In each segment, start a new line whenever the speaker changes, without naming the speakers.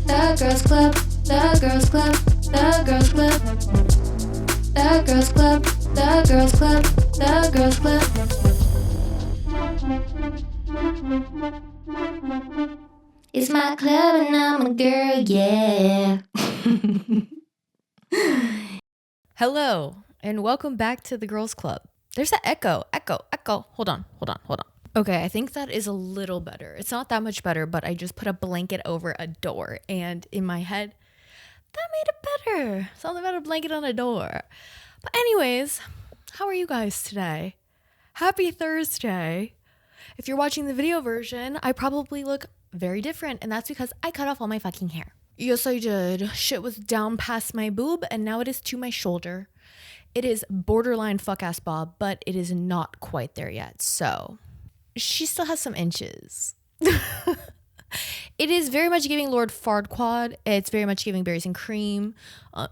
The Girls Club, The Girls Club, The Girls Club, The Girls Club, The Girls Club, The Girls Club. It's my club and I'm a girl, yeah.
Hello, and welcome back to the Girls Club. There's an echo. Hold on. Okay, I think that is a little better. It's not that much better, but I just put a blanket over a door, and in my head, that made it better. Something about a blanket on a door. But anyways, how are you guys today? Happy Thursday. If you're watching the video version, I probably look very different, and that's because I cut off all my fucking hair. Yes, I did. Shit was down past my boob, and now it is to my shoulder. It is borderline fuck-ass bob, but it is not quite there yet, so she still has some inches. It is very much giving Lord Farquaad. It's very much giving berries and cream.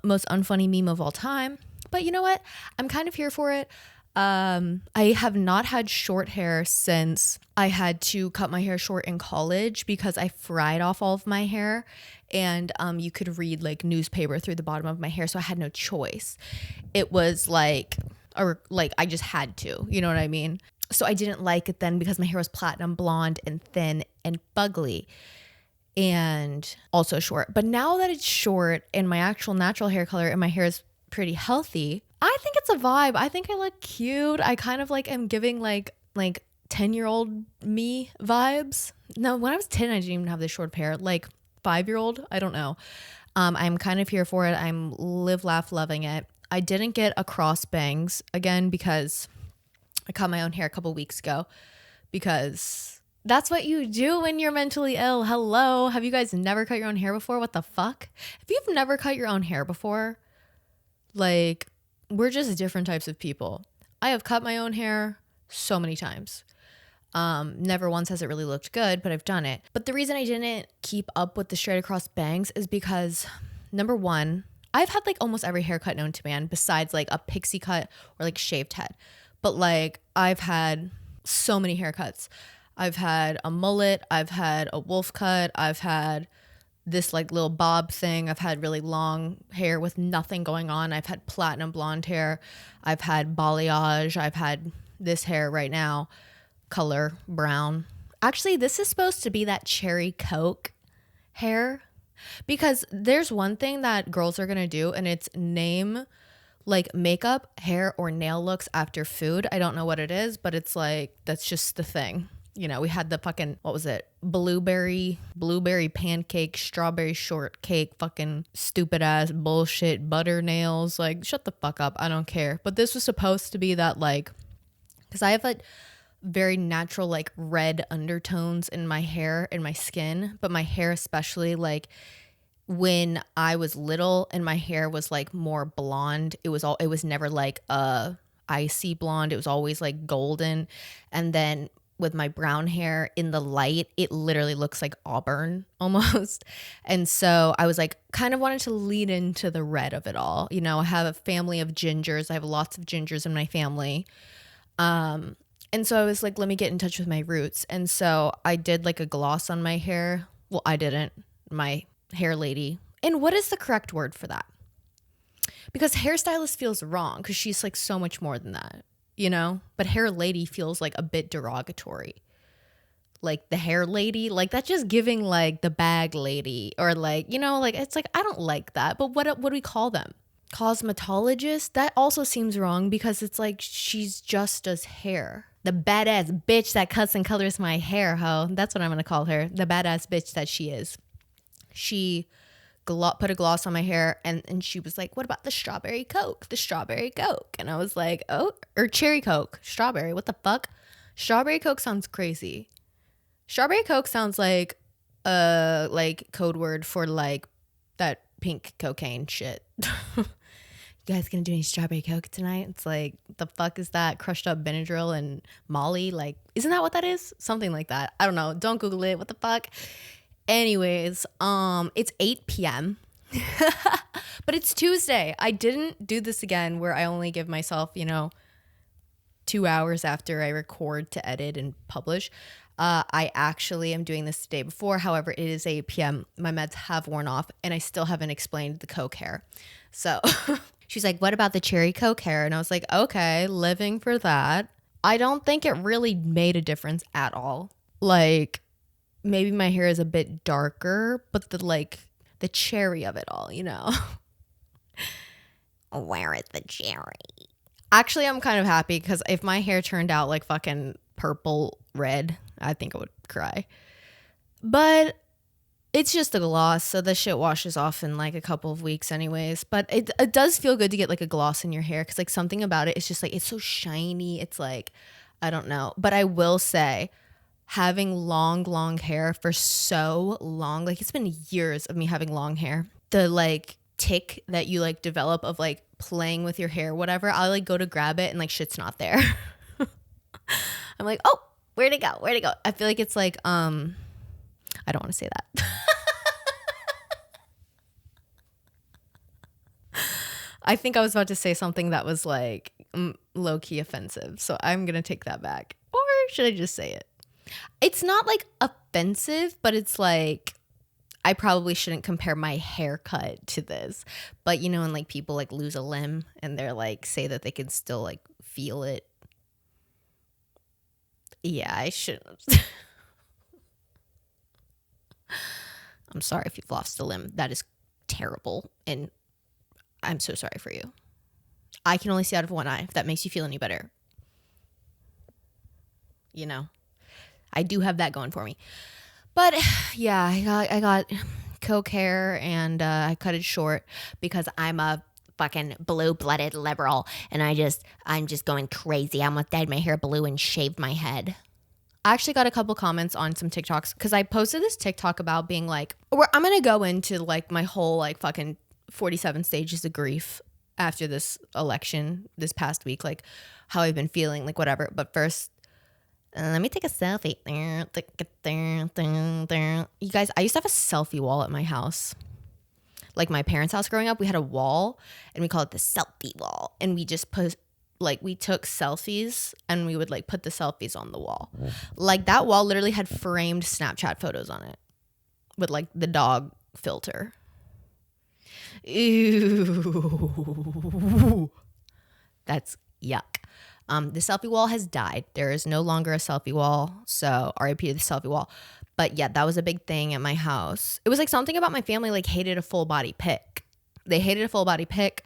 Most unfunny meme of all time. But you know what? I'm kind of here for it. I have not had short hair since I had to cut my hair short in college because I fried off all of my hair, and you could read like newspaper through the bottom of my hair, so I had no choice. It was I just had to, you know what I mean? So I didn't like it then because my hair was platinum blonde and thin and fugly and also short. But now that it's short and my actual natural hair color and my hair is pretty healthy, I think it's a vibe. I think I look cute. I kind of like am giving like 10-year-old me vibes. No, when I was 10, I didn't even have this short hair. Like 5-year-old, I don't know. I'm kind of here for it. I'm live, laugh, loving it. I didn't get a cross bangs again because I cut my own hair a couple weeks ago because that's what you do when you're mentally ill. Hello. Have you guys never cut your own hair before? What the fuck? If you've never cut your own hair before, like, we're just different types of people. I have cut my own hair so many times. Never once has it really looked good, but I've done it. But the reason I didn't keep up with the straight across bangs is because, number one, I've had like almost every haircut known to man besides like a pixie cut or like shaved head. But like I've had so many haircuts. I've had a mullet. I've had a wolf cut. I've had this like little bob thing. I've had really long hair with nothing going on. I've had platinum blonde hair. I've had balayage. I've had this hair right now, color brown. Actually, this is supposed to be that cherry Coke hair because there's one thing that girls are going to do, and it's name like makeup, hair, or nail looks after food. I don't know what it is, but it's like, that's just the thing. You know, we had the fucking, what was it? Blueberry pancake, strawberry shortcake, fucking stupid ass bullshit, butter nails. Like, shut the fuck up. I don't care. But this was supposed to be that like, because I have like very natural like red undertones in my hair and my skin, but my hair especially, like when I was little and my hair was like more blonde, it was never like a icy blonde. It was always like golden. And then with my brown hair in the light, it literally looks like auburn almost. And so I was like kind of wanted to lead into the red of it all. You know, I have a family of gingers. I have lots of gingers in my family. And so I was like, let me get in touch with my roots. And so I did like a gloss on my hair. Well, I didn't. My hair lady. And what is the correct word for that? Because hairstylist feels wrong because she's like so much more than that, you know? But hair lady feels like a bit derogatory. Like the hair lady, like that's just giving like the bag lady or like, you know, like it's like, I don't like that. But what do we call them? Cosmetologist? That also seems wrong because it's like she's just does hair. The badass bitch that cuts and colors my hair, ho. That's what I'm going to call her. The badass bitch that she is. She put a gloss on my hair and she was like, what about the strawberry Coke? The strawberry Coke. And I was like, oh, or cherry Coke. Strawberry, what the fuck? Strawberry Coke sounds crazy. Strawberry Coke sounds like code word for like that pink cocaine shit. You guys gonna do any strawberry Coke tonight? It's like, the fuck is that? Crushed up Benadryl and Molly? Like, isn't that what that is? Something like that. I don't know. Don't Google it. What the fuck? Anyways, it's 8 p.m. But it's Tuesday. I didn't do this again where I only give myself, 2 hours after I record to edit and publish. I actually am doing this the day before. However, it is 8 p.m. My meds have worn off and I still haven't explained the Coke hair. So she's like, what about the cherry Coke hair? And I was like, okay, living for that. I don't think it really made a difference at all. Like, maybe my hair is a bit darker, but the cherry of it all, you know?
Where is the cherry?
Actually, I'm kind of happy because if my hair turned out like fucking purple red, I think I would cry. But it's just a gloss, so the shit washes off in like a couple of weeks anyways. But it does feel good to get like a gloss in your hair because like something about it, it's just like, it's so shiny. It's like, I don't know. But I will say, having long hair for so long, like it's been years of me having long hair. The like tick that you like develop of like playing with your hair, whatever, I'll like go to grab it and like shit's not there. I'm like, oh, where'd it go? I feel like it's like, I don't want to say that. I think I was about to say something that was like low-key offensive. So I'm going to take that back. Or should I just say it? It's not like offensive, but it's like, I probably shouldn't compare my haircut to this. But you know, when like people like lose a limb and they're like, say that they can still like feel it. Yeah, I shouldn't. I'm sorry if you've lost a limb. That is terrible. And I'm so sorry for you. I can only see out of one eye, if that makes you feel any better. You know, I do have that going for me. But yeah, I got Coke hair and I cut it short because I'm a
Fucking blue-blooded liberal, and I'm just going crazy. I almost dyed my hair blue and shaved my head.
I actually got a couple comments on some TikToks because I posted this TikTok about being like, where I'm going to go into like my whole like fucking 47 stages of grief after this election this past week, like how I've been feeling, like whatever. But first, let me take a selfie. You guys, I used to have a selfie wall at my house. Like my parents' house growing up, we had a wall and we called it the selfie wall. And we just put, like, we took selfies and we would like put the selfies on the wall. Like that wall literally had framed Snapchat photos on it with like the dog filter. Ew. That's yuck. The selfie wall has died. There is no longer a selfie wall. So RIP to the selfie wall. But yeah, that was a big thing at my house. It was like something about my family like hated a full body pic. They hated a full body pic.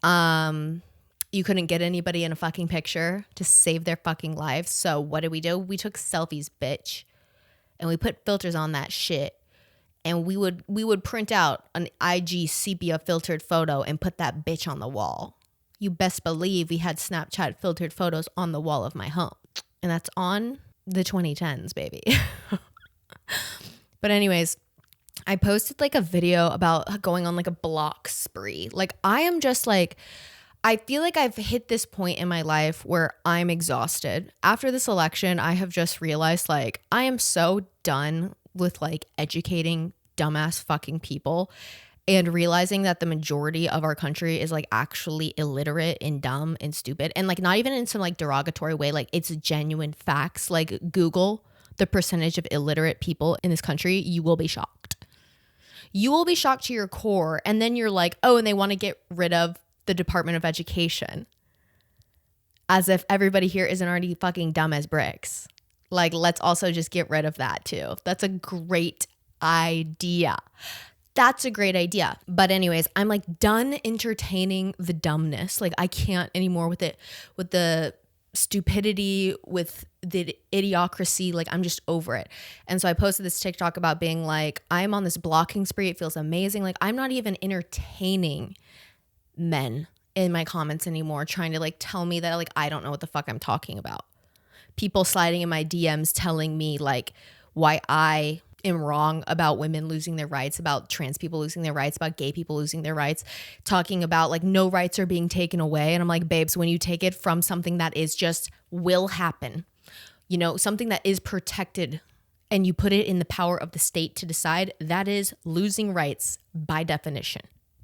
You couldn't get anybody in a fucking picture to save their fucking lives. So what did we do? We took selfies, bitch. And we put filters on that shit. And we would print out an IG sepia filtered photo and put that bitch on the wall. You best believe we had Snapchat filtered photos on the wall of my home. And that's on the 2010s, baby. But anyways, I posted like a video about going on like a block spree. Like I am just like, I feel like I've hit this point in my life where I'm exhausted. After this election, I have just realized like I am so done with like educating dumbass fucking people and realizing that the majority of our country is like actually illiterate and dumb and stupid, and like not even in some like derogatory way, like it's genuine facts. Like Google the percentage of illiterate people in this country, you will be shocked. You will be shocked to your core. And then you're like, oh, and they want to get rid of the Department of Education, as if everybody here isn't already fucking dumb as bricks. Like, let's also just get rid of that too. That's a great idea. That's a great idea. But anyways, I'm like done entertaining the dumbness. Like I can't anymore with it, with the stupidity, with the idiocracy. Like I'm just over it. And so I posted this TikTok about being like, I'm on this blocking spree. It feels amazing. Like I'm not even entertaining men in my comments anymore, trying to like tell me that like I don't know what the fuck I'm talking about. People sliding in my DMs telling me like why I am wrong about women losing their rights, about trans people losing their rights, about gay people losing their rights, talking about like no rights are being taken away. And I'm like, babes, when you take it from something that is just will happen, you know, something that is protected, and you put it in the power of the state to decide, that is losing rights by definition.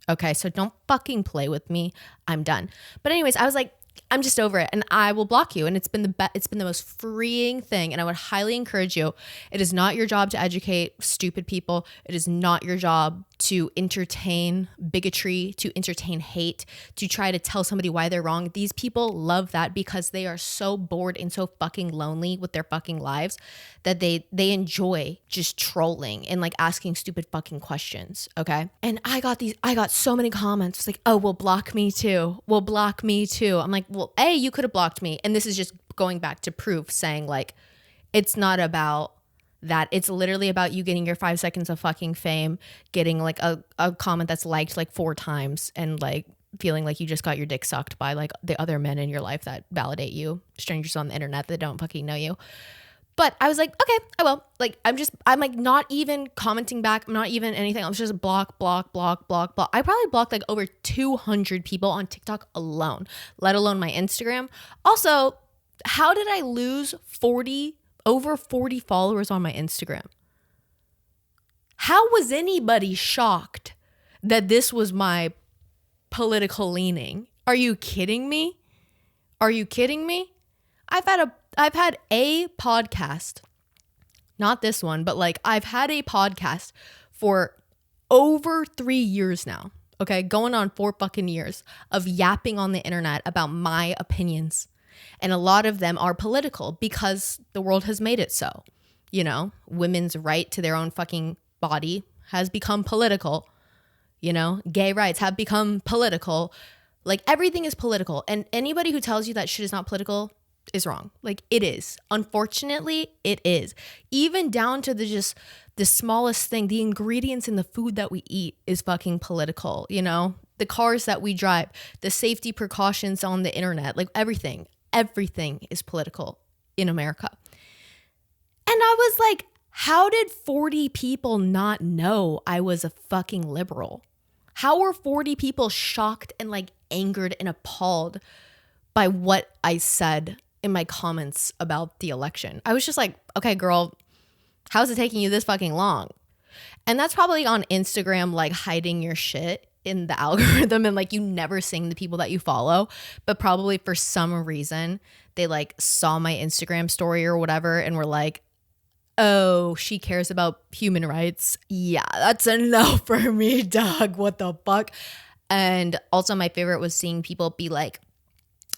Okay, so don't fucking play with me. I'm done. But anyways, I was like, I'm just over it and I will block you. And it's been the most freeing thing. And I would highly encourage you. It is not your job to educate stupid people. It is not your job to entertain bigotry, to entertain hate, to try to tell somebody why they're wrong. These people love that because they are so bored and so fucking lonely with their fucking lives that they enjoy just trolling and like asking stupid fucking questions. Okay. And I got so many comments like, oh, well, block me too. Well, block me too. I'm like, well, A, you could have blocked me. And this is just going back to proof saying like, it's not about that. It's literally about you getting your 5 seconds of fucking fame, getting like a comment that's liked like 4 times and like feeling like you just got your dick sucked by like the other men in your life that validate you, strangers on the internet that don't fucking know you. But I was like, okay, I will. Like, I'm like not even commenting back. I'm not even anything. I was just block. I probably blocked like over 200 people on TikTok alone, let alone my Instagram. Also, how did I lose over 40 followers on my Instagram? How was anybody shocked that this was my political leaning? Are you kidding me? I've had a podcast, not this one, but like I've had a podcast for over 3 years now. Okay, going on 4 fucking years of yapping on the internet about my opinions. And a lot of them are political because the world has made it so. You know, women's right to their own fucking body has become political. You know, gay rights have become political. Like everything is political. And anybody who tells you that shit is not political is wrong. Like it is. Unfortunately, it is. Even down to the smallest thing, the ingredients in the food that we eat is fucking political, you know? The cars that we drive, the safety precautions on the internet, like everything is political in America. And I was like, how did 40 people not know I was a fucking liberal? How were 40 people shocked and like angered and appalled by what I said in my comments about the election? I was just like, okay, girl, how's it taking you this fucking long? And that's probably on Instagram, like hiding your shit in the algorithm and like you never seeing the people that you follow, but probably for some reason they like saw my Instagram story or whatever and were like, oh, she cares about human rights. Yeah, that's enough for me, dog. What the fuck? And also my favorite was seeing people be like,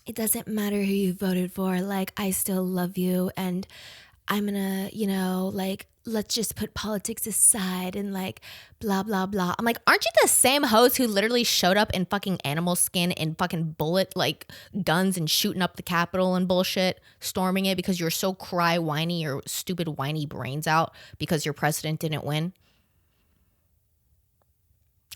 it doesn't matter who you voted for. Like, I still love you. And I'm gonna, you know, like, let's just put politics aside and like blah, blah, blah. I'm like, aren't you the same host who literally showed up in fucking animal skin and fucking bullet like guns and shooting up the Capitol and bullshit, storming it because you're so whiny your stupid whiny brains out because your president didn't win?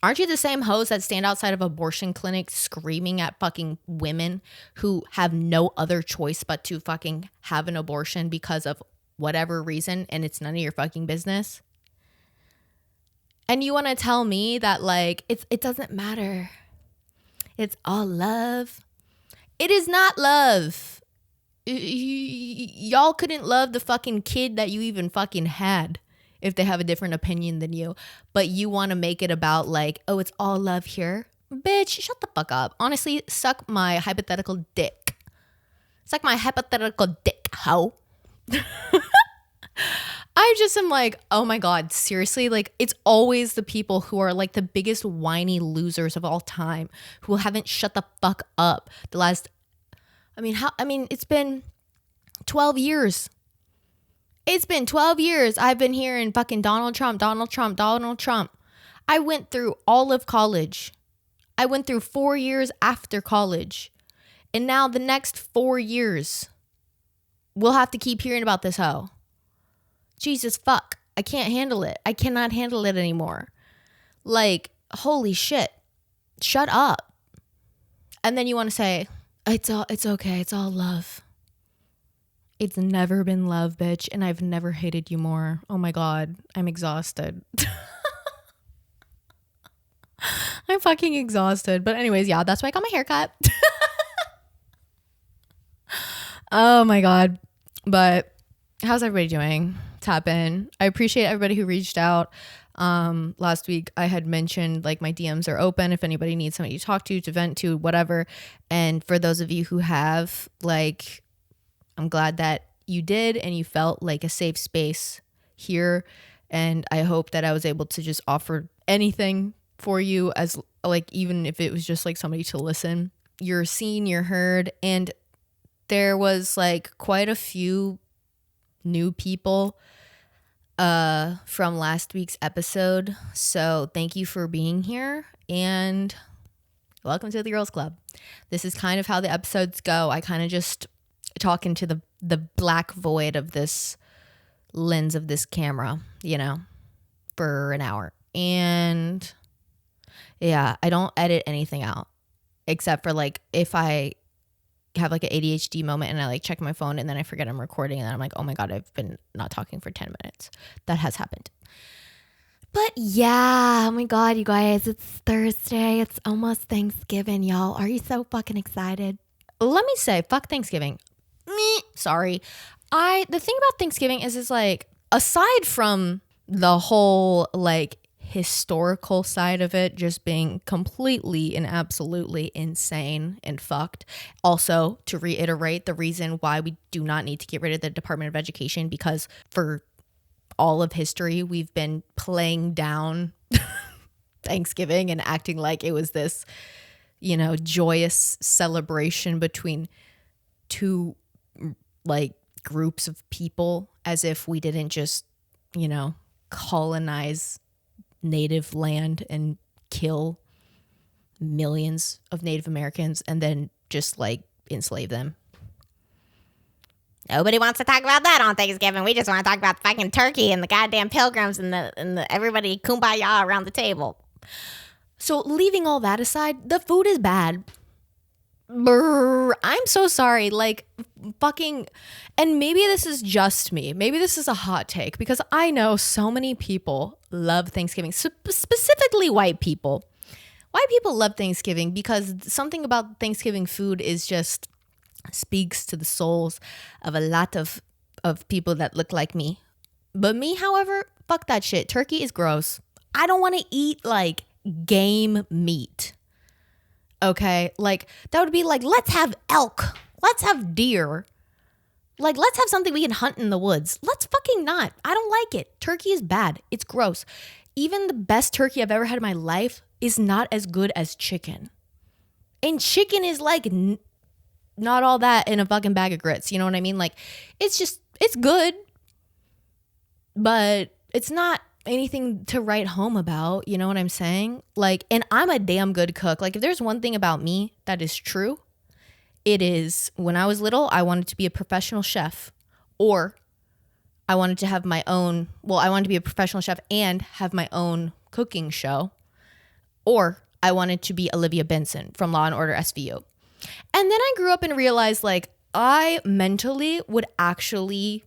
Aren't you the same hosts that stand outside of abortion clinics screaming at fucking women who have no other choice but to fucking have an abortion because of whatever reason and it's none of your fucking business? And you want to tell me that like it doesn't matter. It's all love. It is not love. Y'all couldn't love the fucking kid that you even fucking had if they have a different opinion than you. But you want to make it about like, oh, it's all love here. Bitch, shut the fuck up. Honestly, suck my hypothetical dick. Suck my hypothetical dick, hoe. I just am like, oh my God, seriously? Like, it's always the people who are like the biggest whiny losers of all time who haven't shut the fuck up the last, it's been 12 years. It's been 12 years. I've been hearing fucking Donald Trump. I went through all of college. I went through 4 years after college. And now the next 4 years, we'll have to keep hearing about this hoe. Jesus fuck. I can't handle it. I cannot handle it anymore. Like, holy shit. Shut up. And then you want to say, it's okay. It's all love. It's never been love, bitch. And I've never hated you more. Oh my God. I'm exhausted. I'm fucking exhausted. But anyways, yeah, that's why I got my hair cut. Oh my God. But how's everybody doing? tap in. I appreciate everybody who reached out. Last week I had mentioned like my DMs are open if anybody needs somebody to talk to vent to, whatever. And for those of you who have, like, I'm glad that you did and you felt like a safe space here. And I hope that I was able to just offer anything for you, as like, even if it was just like somebody to listen. You're seen, you're heard. And there was like quite a few new people from last week's episode. So thank you for being here and welcome to the Girls Club. This is kind of how the episodes go. I kind of just talk into the black void of this lens of this camera, you know, for an hour. And yeah, I don't edit anything out except for like if I have like an ADHD moment and I like check my phone and then I forget I'm recording and then I'm like, oh my God, I've been not talking for 10 minutes. That has happened. But yeah, oh my God, you guys, it's Thursday. It's almost Thanksgiving, y'all. Are you so fucking excited? Let me say, fuck Thanksgiving. Sorry. The thing about Thanksgiving is like, aside from the whole like historical side of it just being completely and absolutely insane and fucked. Also, to reiterate, the reason why we do not need to get rid of the Department of Education, because for all of history, we've been playing down Thanksgiving and acting like it was this, you know, joyous celebration between two like groups of people, as if we didn't just, you know, colonize native land and kill millions of Native Americans and then just like enslave them.
Nobody wants to talk about that on Thanksgiving. We just want to talk about fucking turkey and the goddamn pilgrims and the everybody kumbaya around the table.
So leaving all that aside, the food is bad. Brr, I'm so sorry. Like fucking, and maybe this is just me. Maybe this is a hot take because I know so many people love Thanksgiving, specifically white people. White people love Thanksgiving because something about Thanksgiving food is just speaks to the souls of a lot of people that look like me. But me, however, fuck that shit. Turkey is gross. I don't want to eat like game meat. Okay, like that would be like, let's have elk, let's have deer, like let's have something we can hunt in the woods. Let's fucking not. I don't like it. Turkey is bad. It's gross. Even the best turkey I've ever had in my life is not as good as chicken. And chicken is like not all that in a fucking bag of grits. You know what I mean? Like it's just, it's good, but it's not anything to write home about, you know what I'm saying? Like, and I'm a damn good cook. Like, if there's one thing about me that is true, it is when I was little, I wanted to be a professional chef, or I wanted to have my own, well, I wanted to be a professional chef and have my own cooking show, or I wanted to be Olivia Benson from Law and Order SVU. And then I grew up and realized like I mentally would actually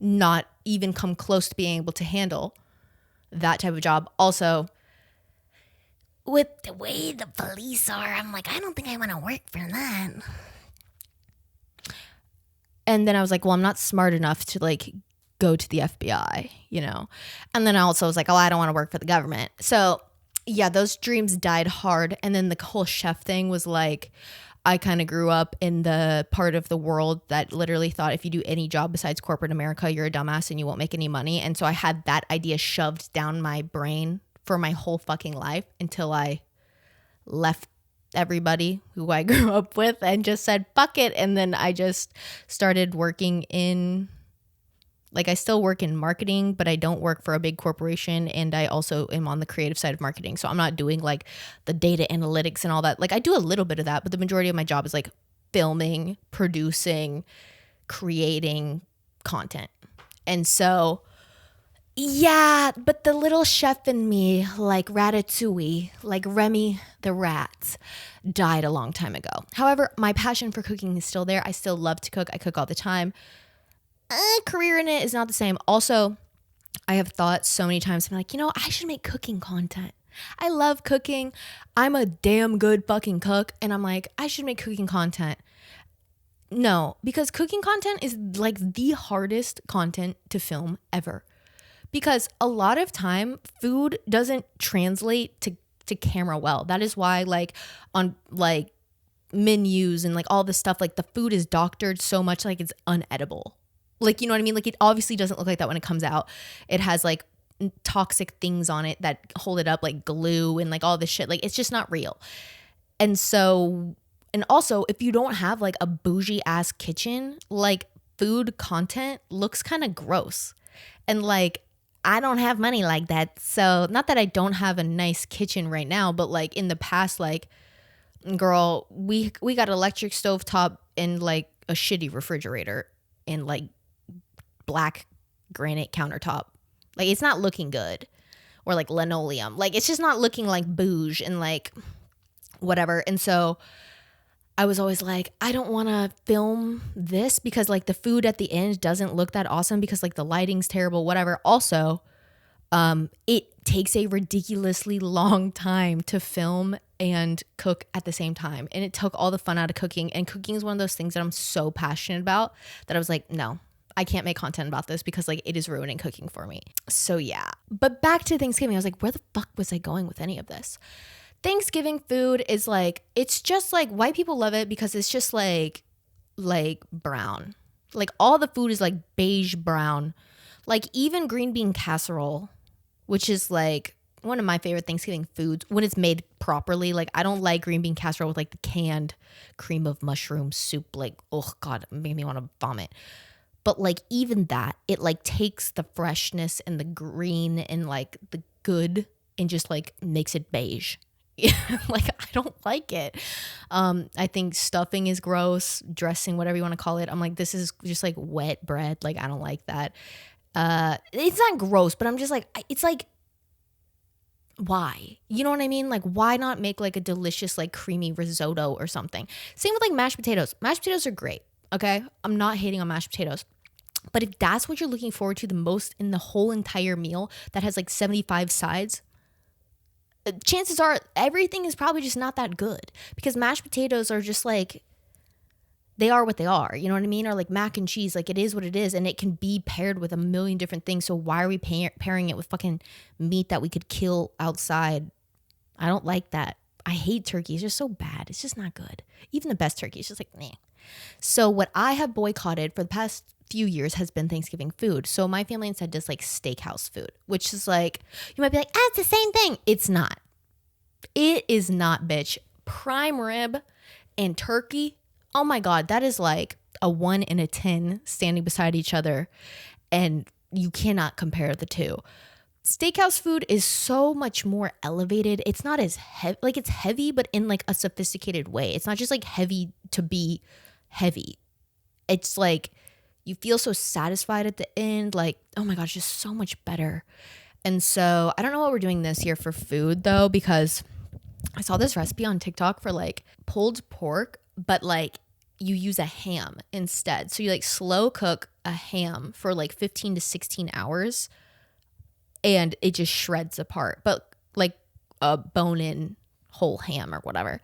not even come close to being able to handle that type of job. Also,
With the way the police are, I'm like, I don't think I want to work for that.
and then I was like, well, I'm not smart enough to like go to the FBI, you know? And then I also was like, oh, I don't want to work for the government. So yeah, those dreams died hard. And then the whole chef thing was like, I kind of grew up in the part of the world that literally thought if you do any job besides corporate America, you're a dumbass and you won't make any money. And so I had that idea shoved down my brain for my whole fucking life until I left everybody who I grew up with and just said, fuck it. And then I just started working in, like, I still work in marketing, but I don't work for a big corporation. And I also am on the creative side of marketing. So I'm not doing like the data analytics and all that. Like, I do a little bit of that, but the majority of my job is like filming, producing, creating content. And so, yeah, but the little chef in me, like Ratatouille, like Remy the rat, died a long time ago. However, my passion for cooking is still there. I still love to cook. I cook all the time. Career in it is not the same. Also, I have thought so many times, I'm like, you know, I should make cooking content. I love cooking. I'm a damn good fucking cook. And I'm like, I should make cooking content. No, because cooking content is like the hardest content to film ever. Because a lot of time food doesn't translate to camera well. That is why like on like menus and like all this stuff, like the food is doctored so much like it's unedible. Like, you know what I mean? Like it obviously doesn't look like that when it comes out. It has like toxic things on it that hold it up, like glue and like all this shit. Like it's just not real. And so, and also if you don't have like a bougie ass kitchen, like food content looks kind of gross. And like I don't have money like that. So not that I don't have a nice kitchen right now, but like in the past, like girl, we got electric stovetop and like a shitty refrigerator and like black granite countertop. Like it's not looking good. Or like linoleum. Like it's just not looking like bouge and like whatever. And so I was always like, I don't want to film this because like the food at the end doesn't look that awesome because like the lighting's terrible, whatever. Also, it takes a ridiculously long time to film and cook at the same time. And it took all the fun out of cooking. And cooking is one of those things that I'm so passionate about that I was like, no, I can't make content about this because like it is ruining cooking for me. So yeah. But back to Thanksgiving, I was like, where the fuck was I going with any of this? Thanksgiving food is like, it's just like white people love it because it's just like brown. Like all the food is like beige brown. Like even green bean casserole, which is like one of my favorite Thanksgiving foods when it's made properly. Like I don't like green bean casserole with like the canned cream of mushroom soup. Like, oh God, it made me want to vomit. But like even that, it like takes the freshness and the green and like the good and just like makes it beige. Like I don't like it. I think stuffing is gross, dressing, whatever you want to call it. I'm like, this is just like wet bread. Like I don't like that. It's not gross, but I'm just like, it's like, why? You know what I mean? Like why not make like a delicious like creamy risotto or something? Same with like mashed potatoes. Mashed potatoes are great. Okay, I'm not hating on mashed potatoes. But if that's what you're looking forward to the most in the whole entire meal that has like 75 sides, chances are everything is probably just not that good because mashed potatoes are just like, they are what they are. You know what I mean? Or like mac and cheese, like it is what it is. And it can be paired with a million different things. So why are we pairing it with fucking meat that we could kill outside? I don't like that. I hate turkey. It's just so bad. It's just not good. Even the best turkey is just like, meh. So what I have boycotted for the past few years has been Thanksgiving food. So my family instead does like steakhouse food, which is like, you might be like, it's the same thing. It's not. It is not, bitch. Prime rib and turkey. Oh my God, that is like a 1 and a 10 standing beside each other. And you cannot compare the two. Steakhouse food is so much more elevated. It's not as heavy, like it's heavy, but in like a sophisticated way. It's not just like heavy to be heavy. It's like you feel so satisfied at the end. Like, oh my gosh, just so much better. And so I don't know what we're doing this year for food though, because I saw this recipe on TikTok for like pulled pork, but like you use a ham instead. So you like slow cook a ham for like 15 to 16 hours and it just shreds apart, but like a bone-in whole ham or whatever.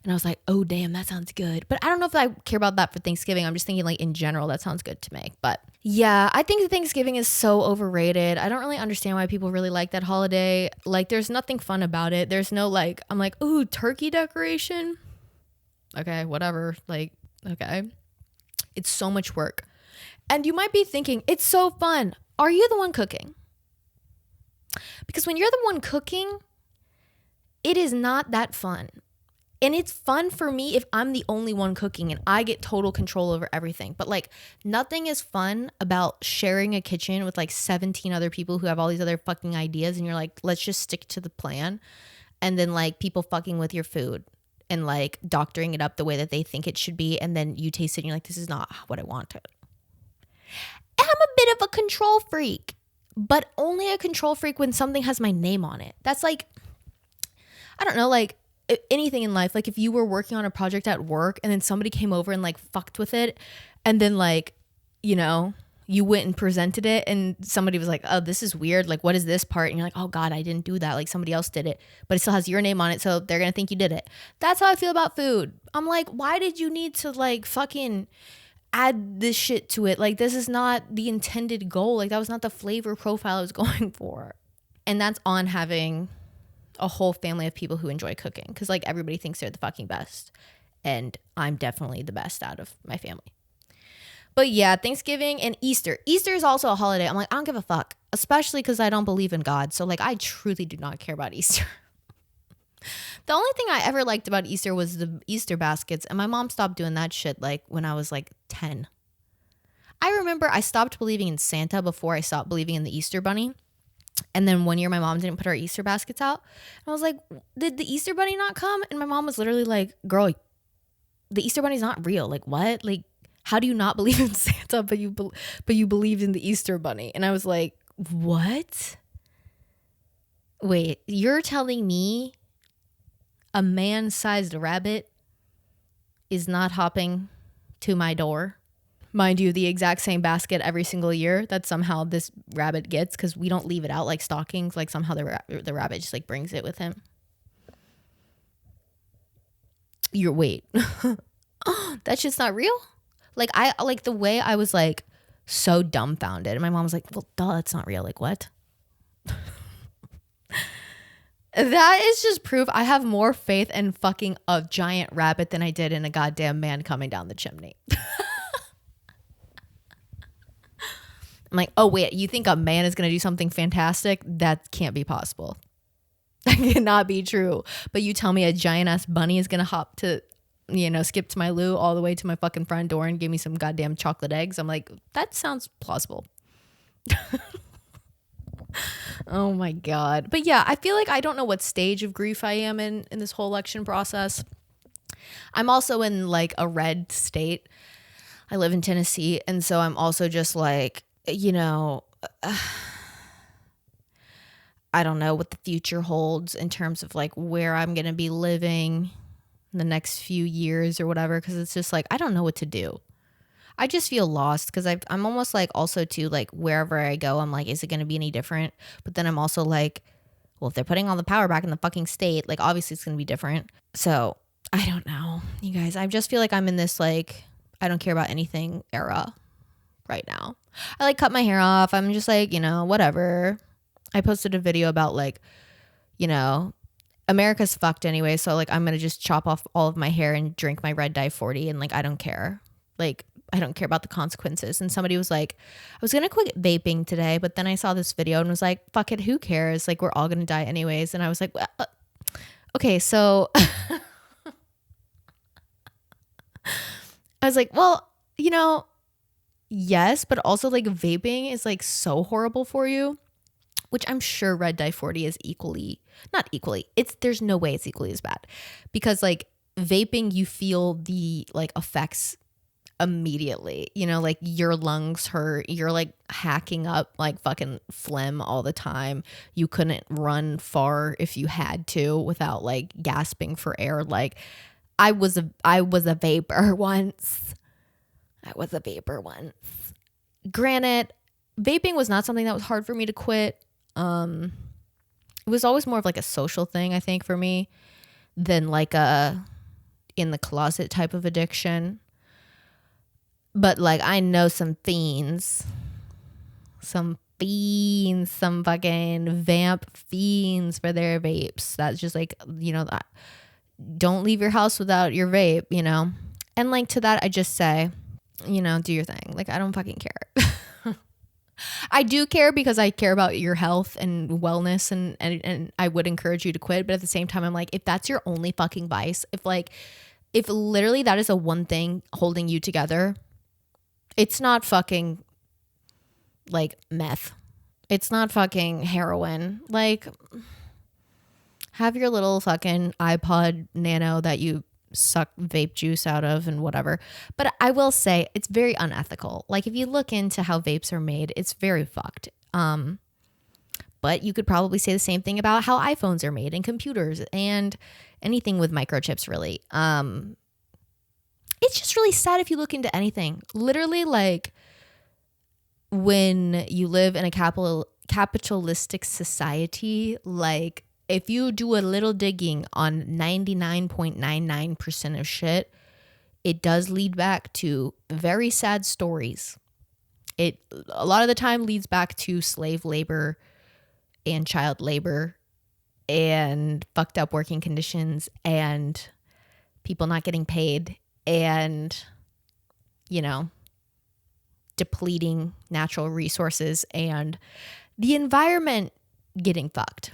And I was like, oh, damn, that sounds good. But I don't know if I care about that for Thanksgiving. I'm just thinking like in general, that sounds good to make. But yeah, I think Thanksgiving is so overrated. I don't really understand why people really like that holiday. Like there's nothing fun about it. There's no like, I'm like, ooh, turkey decoration. Okay, whatever. Like, okay. It's so much work. And you might be thinking, it's so fun. Are you the one cooking? Because when you're the one cooking, it is not that fun. And it's fun for me if I'm the only one cooking and I get total control over everything. But like nothing is fun about sharing a kitchen with like 17 other people who have all these other fucking ideas. And you're like, let's just stick to the plan. And then like people fucking with your food and like doctoring it up the way that they think it should be. And then you taste it and you're like, this is not what I wanted. I'm a bit of a control freak, but only a control freak when something has my name on it. That's like, I don't know, like anything in life. Like if you were working on a project at work and then somebody came over and like fucked with it and then like, you know, you went and presented it and somebody was like, oh, this is weird. Like, what is this part? And you're like, oh God, I didn't do that. Like somebody else did it, but it still has your name on it. So they're going to think you did it. That's how I feel about food. I'm like, why did you need to like fucking add this shit to it? Like, this is not the intended goal. Like, that was not the flavor profile I was going for. And that's on having a whole family of people who enjoy cooking. Cause like everybody thinks they're the fucking best. And I'm definitely the best out of my family. But yeah, Thanksgiving and Easter. Easter is also a holiday. I'm like, I don't give a fuck, especially because I don't believe in God. So like, I truly do not care about Easter. The only thing I ever liked about Easter was the Easter baskets. And my mom stopped doing that shit like when I was like 10. I remember I stopped believing in Santa before I stopped believing in the Easter bunny. And then one year my mom didn't put our Easter baskets out. And I was like, did the Easter bunny not come? And my mom was literally like, girl, the Easter bunny's not real. Like, what? Like, how do you not believe in Santa, but you believed in the Easter bunny? And I was like, what? Wait, you're telling me a man-sized rabbit is not hopping to my door? Mind you, the exact same basket every single year that somehow this rabbit gets, because we don't leave it out like stockings. Like somehow the rabbit just like brings it with him. Wait. That shit's not real? Like, I like the way I was like so dumbfounded. And my mom was like, well, duh, it's not real. Like, what? That is just proof I have more faith in fucking a giant rabbit than I did in a goddamn man coming down the chimney. I'm like, oh, wait, you think a man is going to do something fantastic? That can't be possible. That cannot be true. But you tell me a giant ass bunny is going to hop to, skip to my loo all the way to my fucking front door and give me some goddamn chocolate eggs. I'm like, that sounds plausible. Oh my God. But yeah, I feel like I don't know what stage of grief I am in this whole election process. I'm also in like a red state. I live in Tennessee. And so I'm also just like, I don't know what the future holds in terms of like where I'm going to be living in the next few years or whatever. Cause it's just like, I don't know what to do. I just feel lost because I'm almost like also too like wherever I go, I'm like, is it going to be any different? But then I'm also like, well, if they're putting all the power back in the fucking state, like obviously it's going to be different. So I don't know, you guys. I just feel like I'm in this like, I don't care about anything era right now. I like cut my hair off. I'm just like, whatever. I posted a video about like, America's fucked anyway. So like, I'm going to just chop off all of my hair and drink my red dye 40. And like, I don't care. Like, I don't care about the consequences. And somebody was like, I was going to quit vaping today, but then I saw this video and was like, fuck it. Who cares? Like, we're all going to die anyways. And I was like, well, okay, so I was like, well, yes, but also like vaping is like so horrible for you, which I'm sure red dye 40 is not equally. There's no way it's equally as bad because like vaping, you feel the like effects immediately, like your lungs hurt, you're like hacking up like fucking phlegm all the time. You couldn't run far if you had to without like gasping for air. Like I was a vapor once. Granted, vaping was not something that was hard for me to quit. It was always more of like a social thing, I think, for me than like a in the closet type of addiction. But like I know some fiends, some fucking vamp fiends for their vapes. That's just like, don't leave your house without your vape, And like to that, I just say, do your thing. Like I don't fucking care. I do care because I care about your health and wellness and I would encourage you to quit. But at the same time, I'm like, if that's your only fucking vice, if literally that is a one thing holding you together, it's not fucking like meth. It's not fucking heroin. Like have your little fucking iPod Nano that you suck vape juice out of and whatever. But I will say it's very unethical. Like if you look into how vapes are made, it's very fucked. But you could probably say the same thing about how iPhones are made and computers and anything with microchips really. It's just really sad if you look into anything. Literally like when you live in a capitalistic society, like if you do a little digging on 99.99% of shit, it does lead back to very sad stories. It a lot of the time leads back to slave labor and child labor and fucked up working conditions and people not getting paid and, you know, depleting natural resources and the environment getting fucked.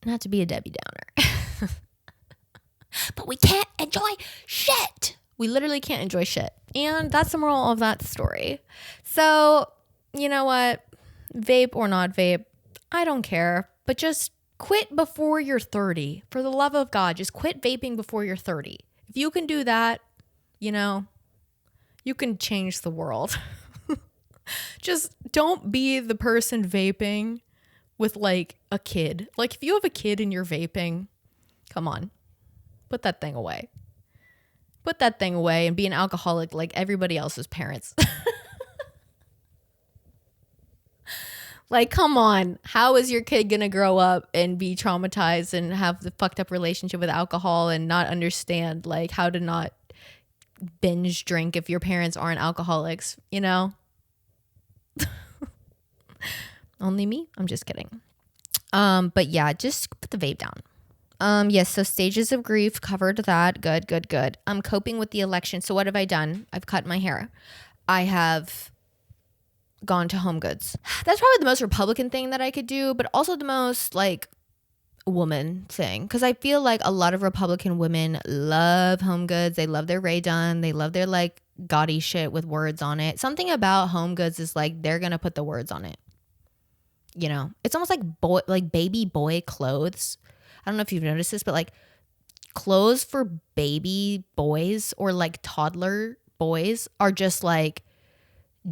Not to be a Debbie Downer. But we can't enjoy shit. We literally can't enjoy shit. And that's the moral of that story. So, you know what? Vape or not vape, I don't care. But just quit before you're 30. For the love of God, just quit vaping before you're 30. If you can do that, you know, you can change the world. Just don't be the person vaping with like a kid. Like if you have a kid and you're vaping, come on, put that thing away. Put that thing away and be an alcoholic like everybody else's parents. Like, come on. How is your kid going to grow up and be traumatized and have the fucked up relationship with alcohol and not understand like how to not binge drink if your parents aren't alcoholics, you know? Only me? I'm just kidding. But yeah, just put the vape down. Yes, so stages of grief, covered that. Good. I'm coping with the election. So what have I done? I've cut my hair. I have gone to Homegoods. That's probably the most Republican thing that I could do, but also the most like woman thing. Because I feel like a lot of Republican women love Homegoods. They love their Ray Dunn. They love their like gaudy shit with words on it. Something about Homegoods is like they're gonna put the words on it. You know, it's almost like baby boy clothes. I don't know if you've noticed this, but like clothes for baby boys or like toddler boys are just like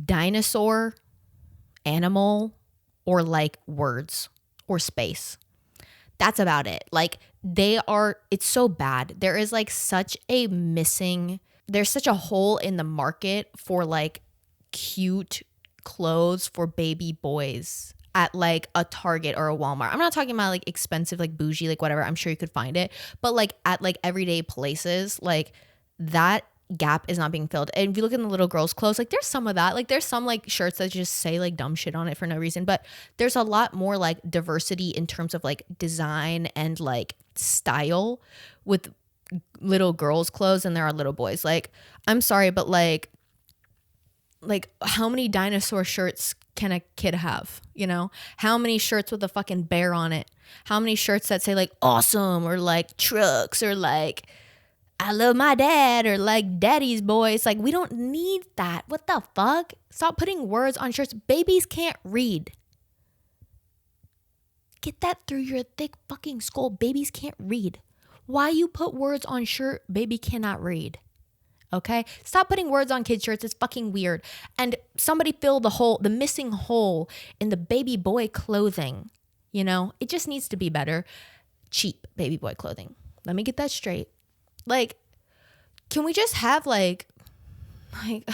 dinosaur, animal, or like words or space. That's about it. Like it's so bad. There is like there's such a hole in the market for like cute clothes for baby boys at like a Target or a Walmart. I'm not talking about like expensive, like bougie, like whatever. I'm sure you could find it. But like at like everyday places, like that gap is not being filled. And if you look in the little girls' clothes, like there's some of that. Like there's some like shirts that just say like dumb shit on it for no reason. But there's a lot more like diversity in terms of like design and like style with little girls' clothes than there are little boys. Like, I'm sorry, but like how many dinosaur shirts can a kid have? You know, how many shirts with a fucking bear on it? How many shirts that say like awesome or like trucks or like I love my dad or like daddy's boy? It's like we don't need that. What the fuck? Stop putting words on shirts. Babies can't read. Get that through your thick fucking skull. Babies can't read. Why you put words on shirt? Baby cannot read. Okay? Stop putting words on kids' shirts. It's fucking weird. And somebody fill the missing hole in the baby boy clothing. You know? It just needs to be better. Cheap baby boy clothing. Let me get that straight. Like, can we just have can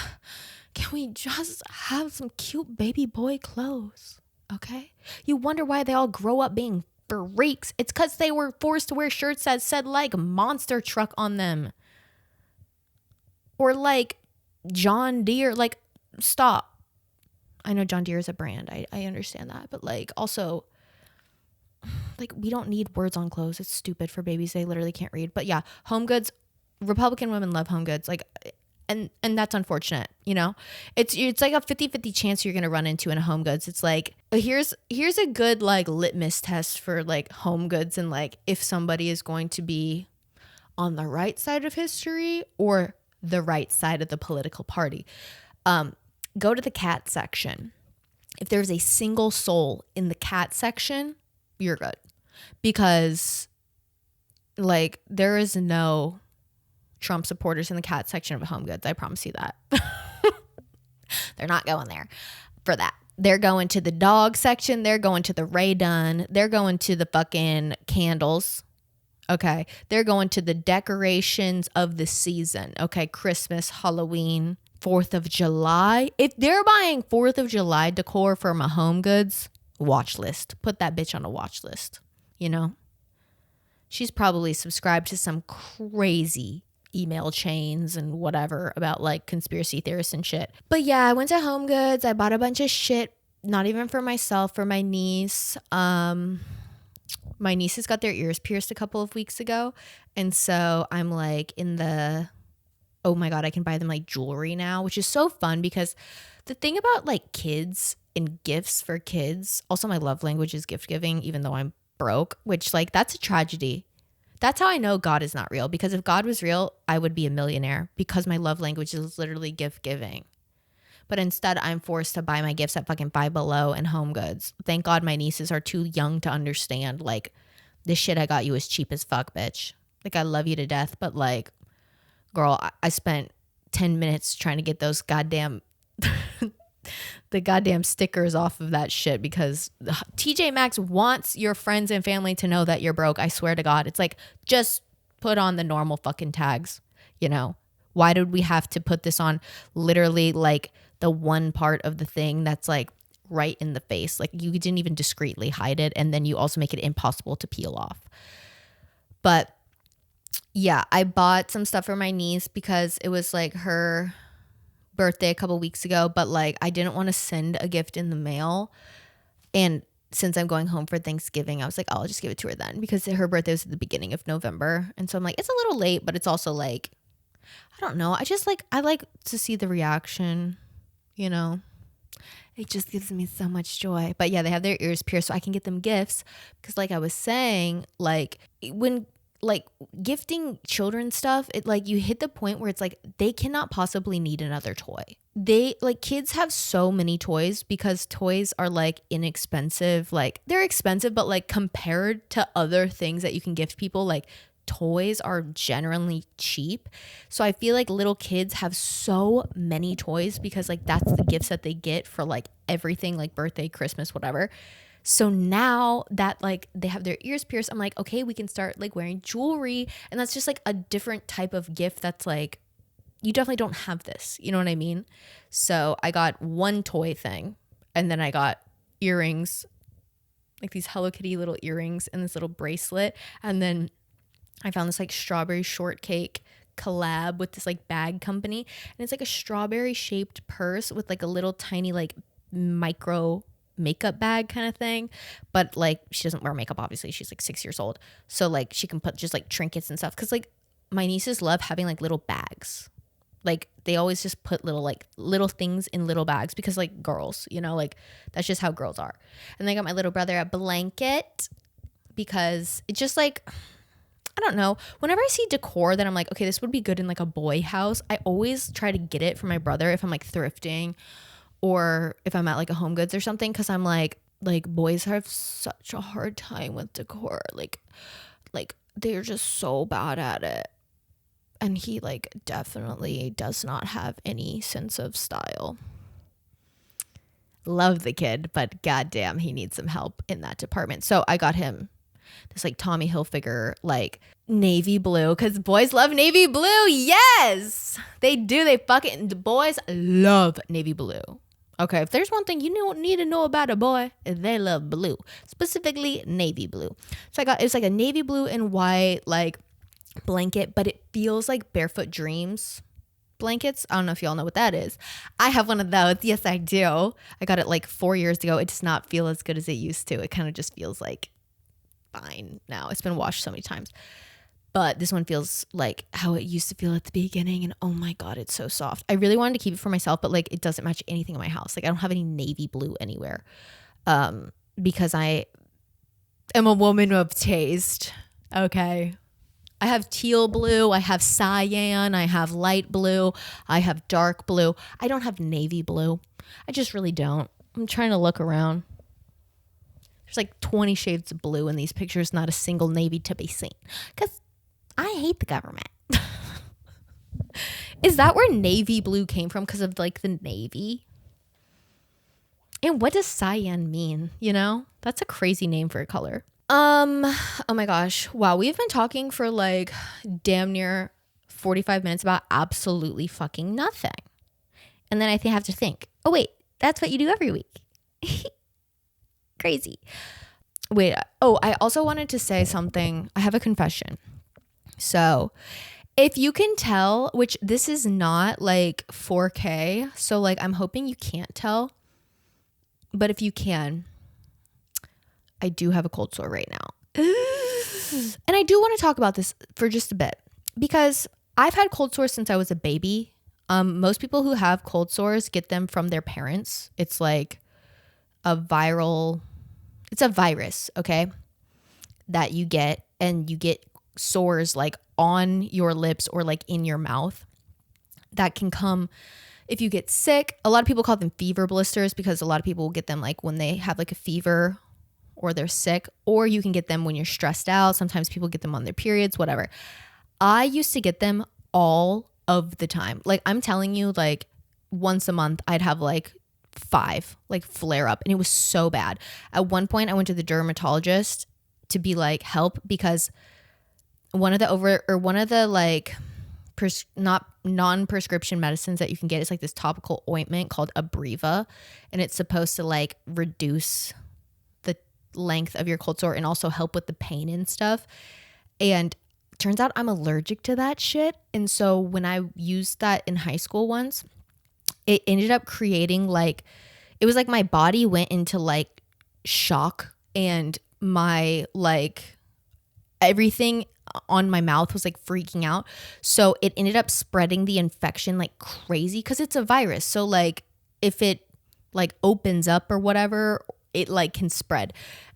we just have some cute baby boy clothes? Okay? You wonder why they all grow up being freaks. It's because they were forced to wear shirts that said like monster truck on them. Or like John Deere. Like, stop. I know John Deere is a brand. I understand that. But like also, like we don't need words on clothes. It's stupid for babies. They literally can't read. But yeah, Homegoods, Republican women love Homegoods. Like, and that's unfortunate, you know? It's like a 50-50 chance you're going to run into in a Homegoods. It's like, here's a good like litmus test for like Homegoods and like if somebody is going to be on the right side of history or the right side of the political party. Go to the cat section. If there's a single soul in the cat section, you're good. Because like there is no Trump supporters in the cat section of Homegoods. I promise you that. They're not going there for that. They're going to the dog section. They're going to the Ray Dunn. They're going to the fucking candles. Okay. They're going to the decorations of the season. Okay. Christmas, Halloween, 4th of July. If they're buying 4th of July decor for my Homegoods, watch list. Put that bitch on a watch list, you know? She's probably subscribed to some crazy email chains and whatever about like conspiracy theorists and shit. But yeah, I went to Homegoods. I bought a bunch of shit, not even for myself, for my niece. My nieces got their ears pierced a couple of weeks ago. And so I'm like in the, oh my God, I can buy them like jewelry now, which is so fun because the thing about like kids and gifts for kids, also my love language is gift giving, even though I'm broke, which like that's a tragedy. That's how I know God is not real, because if God was real, I would be a millionaire because my love language is literally gift giving. But instead, I'm forced to buy my gifts at fucking Five Below and HomeGoods. Thank God my nieces are too young to understand, like, this shit I got you is cheap as fuck, bitch. Like, I love you to death, but like, girl, I spent 10 minutes trying to get those goddamn the goddamn stickers off of that shit because TJ Maxx wants your friends and family to know that you're broke. I swear to God. It's like, just put on the normal fucking tags, you know? Why did we have to put this on literally like the one part of the thing that's like right in the face? Like, you didn't even discreetly hide it, and then you also make it impossible to peel off. But yeah, I bought some stuff for my niece because it was like her birthday a couple weeks ago, but like I didn't want to send a gift in the mail, and since I'm going home for Thanksgiving, I was like, oh, I'll just give it to her then, because her birthday was at the beginning of November, and so I'm like, it's a little late, but it's also like, I don't know, I like to see the reaction, you know. It just gives me so much joy. But yeah, they have their ears pierced so I can get them gifts, because like I was saying, like when like gifting children stuff, it like you hit the point where it's like they cannot possibly need another toy. They like, kids have so many toys because toys are like inexpensive. Like, they're expensive, but like compared to other things that you can gift people, like toys are generally cheap. So I feel like little kids have so many toys because like that's the gifts that they get for like everything, like birthday, Christmas, whatever. So now that like they have their ears pierced, I'm like, okay, we can start like wearing jewelry. And that's just like a different type of gift that's like, you definitely don't have this. You know what I mean? So I got one toy thing, and then I got earrings, like these Hello Kitty little earrings and this little bracelet. And then I found this like strawberry shortcake collab with this like bag company. And it's like a strawberry shaped purse with like a little tiny like micro makeup bag kind of thing, but like she doesn't wear makeup, obviously. She's like 6 years old, so like she can put just like trinkets and stuff, because like my nieces love having like little bags. Like they always just put little things in little bags, because like girls, you know, like that's just how girls are. And then I got my little brother a blanket, because it just like, I don't know, whenever I see decor that I'm like, okay, this would be good in like a boy house, I always try to get it for my brother if I'm like thrifting, or if I'm at like a HomeGoods or something, because I'm like boys have such a hard time with decor. Like they're just so bad at it. And he like definitely does not have any sense of style. Love the kid, but goddamn, he needs some help in that department. So I got him this like Tommy Hilfiger like navy blue, because boys love navy blue. Yes, they do. The boys love navy blue. Okay, if there's one thing you don't need to know about a boy, they love blue, specifically navy blue. So it's like a navy blue and white like blanket, but it feels like Barefoot Dreams blankets. I don't know if y'all know what that is. I have one of those. Yes, I do. I got it like 4 years ago. It does not feel as good as it used to. It kind of just feels like fine now. It's been washed so many times. But this one feels like how it used to feel at the beginning. And oh my God, it's so soft. I really wanted to keep it for myself, but like it doesn't match anything in my house. Like I don't have any navy blue anywhere, because I am a woman of taste. Okay. I have teal blue. I have cyan. I have light blue. I have dark blue. I don't have navy blue. I just really don't. I'm trying to look around. There's like 20 shades of blue in these pictures, not a single navy to be seen. Because I hate the government. Is that where navy blue came from? Because of like the navy? And what does cyan mean? You know, that's a crazy name for a color. Oh my gosh. Wow. We've been talking for like damn near 45 minutes about absolutely fucking nothing. And then I have to think, oh wait, that's what you do every week. Crazy. Wait, oh, I also wanted to say something. I have a confession. So if you can tell, which this is not like 4K, so like I'm hoping you can't tell, but if you can, I do have a cold sore right now. And I do want to talk about this for just a bit because I've had cold sores since I was a baby. Most people who have cold sores get them from their parents. It's like it's a virus, okay, that you get, and you get sores like on your lips or like in your mouth that can come if you get sick. A lot of people call them fever blisters because a lot of people will get them like when they have like a fever or they're sick, or you can get them when you're stressed out. Sometimes people get them on their periods, whatever. I used to get them all of the time. Like I'm telling you, like once a month I'd have like 5 like flare up, and it was so bad. At one point I went to the dermatologist to be like help because one of the like not non-prescription medicines that you can get is like this topical ointment called Abreva, and it's supposed to like reduce the length of your cold sore and also help with the pain and stuff. And turns out I'm allergic to that shit. And so when I used that in high school once, it ended up creating like, it was like my body went into like shock, and my like everything on my mouth was like freaking out. So it ended up spreading the infection like crazy because it's a virus. So like if it like opens up or whatever, it like can spread.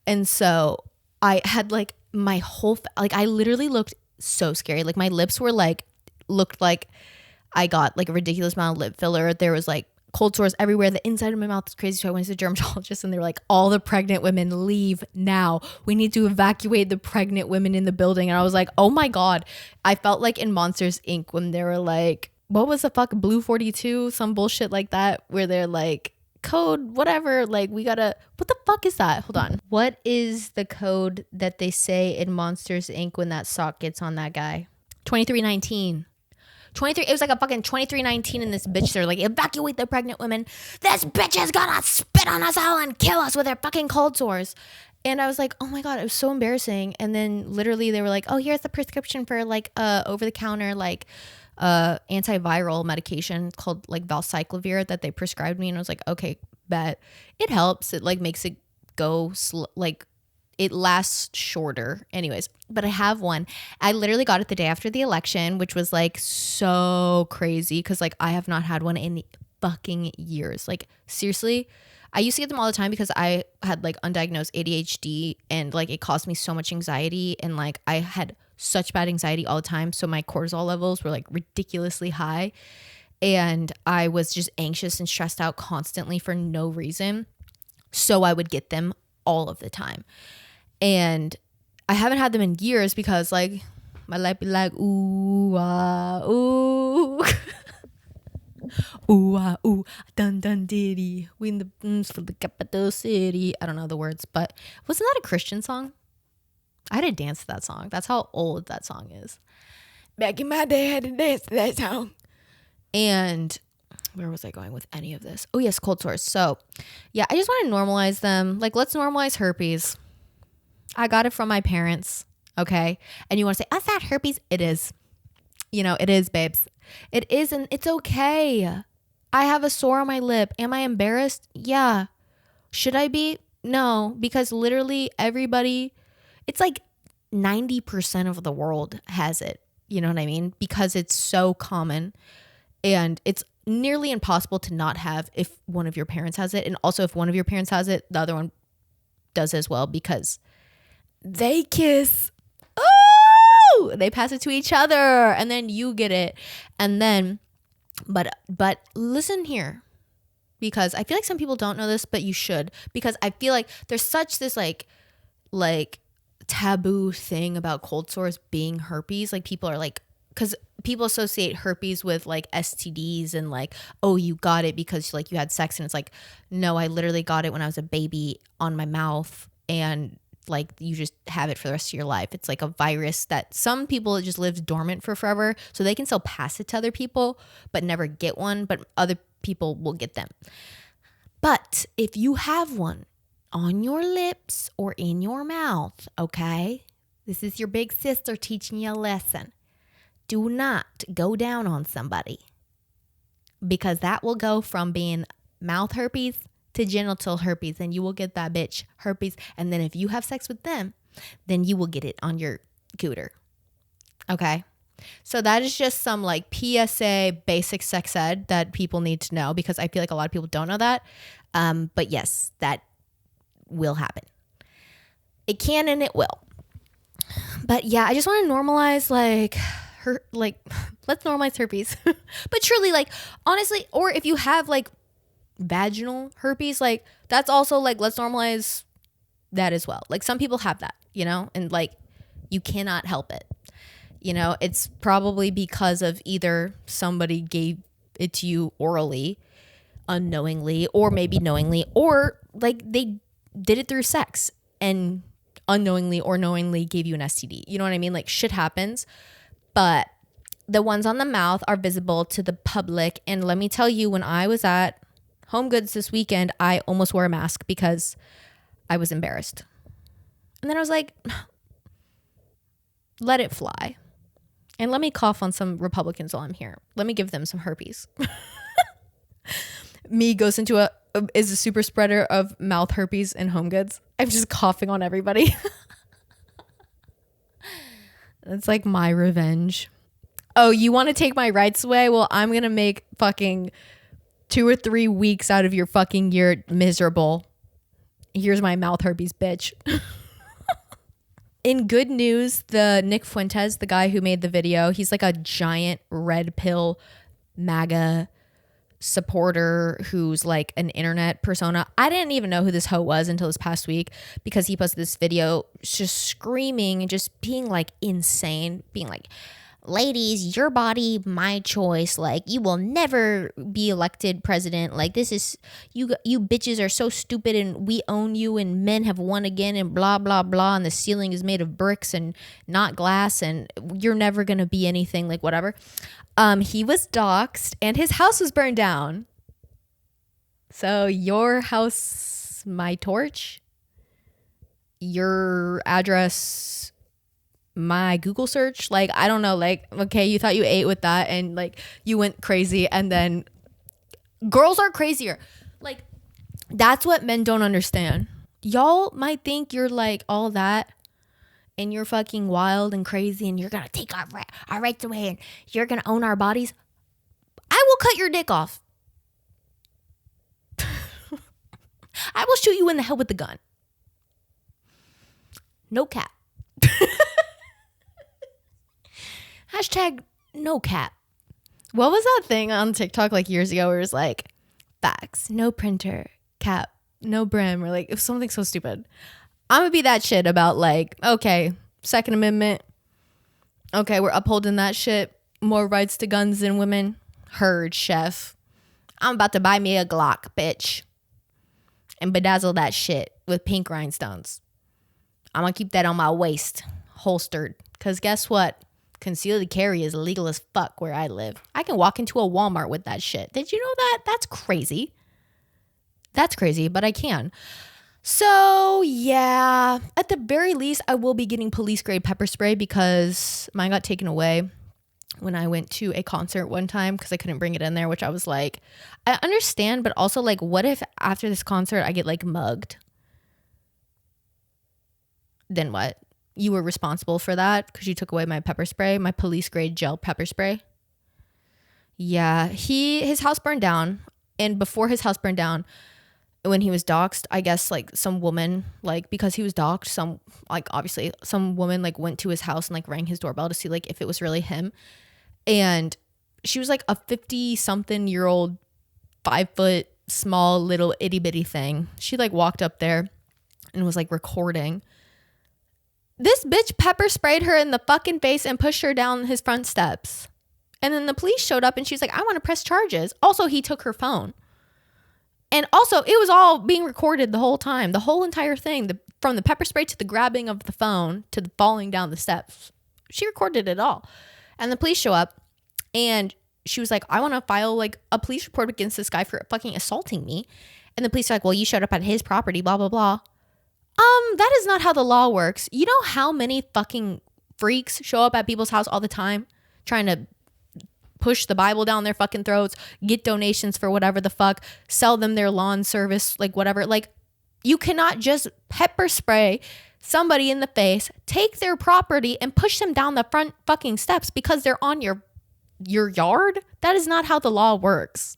And so I had like my whole like I literally looked so scary. Like my lips were like looked like I got like a ridiculous amount of lip filler. There was like cold sores everywhere. The inside of my mouth was crazy. So I went to the dermatologist and they were like, all the pregnant women leave now. We need to evacuate the pregnant women in the building. And I was like, oh my God. I felt like in Monsters Inc. when they were like, what was the fuck, Blue 42? Some bullshit like that where they're like, code, whatever. Like we gotta, what the fuck is that? Hold on. What is the code that they say in Monsters Inc. when that sock gets on that guy? 2319. 23, it was like a fucking 2319 in this bitch. They're like, evacuate the pregnant women. This bitch is gonna spit on us all and kill us with her fucking cold sores. And I was like, oh my God, it was so embarrassing. And then literally they were like, oh, here's the prescription for like over the counter like antiviral medication called like valcyclovir that they prescribed me. And I was like, okay, bet. It helps. It like makes it go like it lasts shorter anyways, but I have one. I literally got it the day after the election, which was like so crazy because like I have not had one in fucking years. Like seriously, I used to get them all the time because I had like undiagnosed ADHD and like it caused me so much anxiety, and like I had such bad anxiety all the time. So my cortisol levels were like ridiculously high, and I was just anxious and stressed out constantly for no reason. So I would get them all of the time. And I haven't had them in years because like my life be like, ooh, ah, ooh. Ooh, ah, ooh, dun dun diddy. We in the for the capital city. I don't know the words, but wasn't that a Christian song? I had to dance to that song. That's how old that song is. Back in my day, I had to dance to that song. And where was I going with any of this? Oh yes, cold sores. So yeah, I just want to normalize them. Like let's normalize herpes. I got it from my parents, okay? And you want to say, oh, that's not herpes. It is. You know, it is, babes. It is, and it's okay. I have a sore on my lip. Am I embarrassed? Yeah. Should I be? No, because literally everybody, it's like 90% of the world has it. You know what I mean? Because it's so common, and it's nearly impossible to not have if one of your parents has it. And also if one of your parents has it, the other one does as well, because they kiss. Oh, they pass it to each other, and then you get it. And then, but listen here, because I feel like some people don't know this, but you should, because I feel like there's such this like taboo thing about cold sores being herpes. Like people are like, because people associate herpes with like STDs and like, oh, you got it because like you had sex. And it's like, no, I literally got it when I was a baby on my mouth, and like you just have it for the rest of your life. It's like a virus that some people, it just lives dormant for forever, so they can still pass it to other people but never get one. But other people will get them. But if you have one on your lips or in your mouth, okay, this is your big sister teaching you a lesson. Do not go down on somebody, because that will go from being mouth herpes to genital herpes, and you will get that bitch herpes. And then if you have sex with them, then you will get it on your cooter. Okay? So that is just some like PSA basic sex ed that people need to know, because I feel like a lot of people don't know that. But yes, that will happen. It can and it will. But yeah, I just want to normalize let's normalize herpes. But truly, like, honestly, or if you have like vaginal herpes, like, that's also like, let's normalize that as well. Like, some people have that, you know, and like, you cannot help it. You know, it's probably because of either somebody gave it to you orally, unknowingly, or maybe knowingly, or like they did it through sex and unknowingly or knowingly gave you an STD. You know what I mean? Like, shit happens. But the ones on the mouth are visible to the public. And let me tell you, when I was at Homegoods this weekend, I almost wore a mask because I was embarrassed. And then I was like, let it fly. And let me cough on some Republicans while I'm here. Let me give them some herpes. Me goes into is a super spreader of mouth herpes in Homegoods. I'm just coughing on everybody. It's like my revenge. Oh, you want to take my rights away? Well, I'm going to make fucking 2 or 3 weeks out of your fucking year miserable. Here's my mouth herpes, bitch. In good news, the Nick Fuentes, the guy who made the video, he's like a giant red pill MAGA supporter who's like an internet persona. I didn't even know who this hoe was until this past week, because he posted this video just screaming and just being like insane, being like, ladies, your body, my choice. Like, you will never be elected president. Like, this is, you bitches are so stupid, and we own you, and men have won again, and blah, blah, blah. And the ceiling is made of bricks and not glass, and you're never going to be anything, like whatever. He was doxxed and his house was burned down. So your house, my torch, your address, my Google search. Like, I don't know, like, okay, you thought you ate with that and like you went crazy, and then girls are crazier. Like, that's what men don't understand. Y'all might think you're like all that and you're fucking wild and crazy and you're gonna take our rights away and you're gonna own our bodies. I will cut your dick off. I will shoot you in the head with the gun. No cap. Hashtag no cap. What was that thing on TikTok like years ago where it was like, facts, no printer, cap, no brim, or like, it was something so stupid. I'm gonna be that shit about like, okay, Second Amendment. Okay, we're upholding that shit. More rights to guns than women. Heard, chef. I'm about to buy me a Glock, bitch. And bedazzle that shit with pink rhinestones. I'm gonna keep that on my waist, holstered. Cause guess what? Concealed carry is illegal as fuck where I live. I can walk into a Walmart with that shit. Did you know that? That's crazy. That's crazy, but I can. So yeah, at the very least, I will be getting police grade pepper spray because mine got taken away when I went to a concert one time because I couldn't bring it in there, which I was like, I understand, but also like, what if after this concert I get like mugged? Then what? You were responsible for that because you took away my pepper spray, my police grade gel pepper spray. Yeah, his house burned down, and before his house burned down, when he was doxxed, I guess like some woman, like because he was doxxed, obviously some woman like went to his house and like rang his doorbell to see like if it was really him. And she was like a 50-something-year-old, 5-foot, small little itty bitty thing. She like walked up there and was like recording. This bitch pepper sprayed her in the fucking face and pushed her down his front steps. And then the police showed up and she's like, I want to press charges. Also, he took her phone. And also, it was all being recorded the whole time. The whole entire thing. From the pepper spray to the grabbing of the phone to the falling down the steps. She recorded it all. And the police show up and she was like, I want to file like a police report against this guy for fucking assaulting me. And the police are like, well, you showed up at his property, blah, blah, blah. That is not how the law works. You know how many fucking freaks show up at people's house all the time trying to push the Bible down their fucking throats, get donations for whatever the fuck, sell them their lawn service, like whatever. Like, you cannot just pepper spray somebody in the face, take their property and push them down the front fucking steps because they're on your yard. That is not how the law works.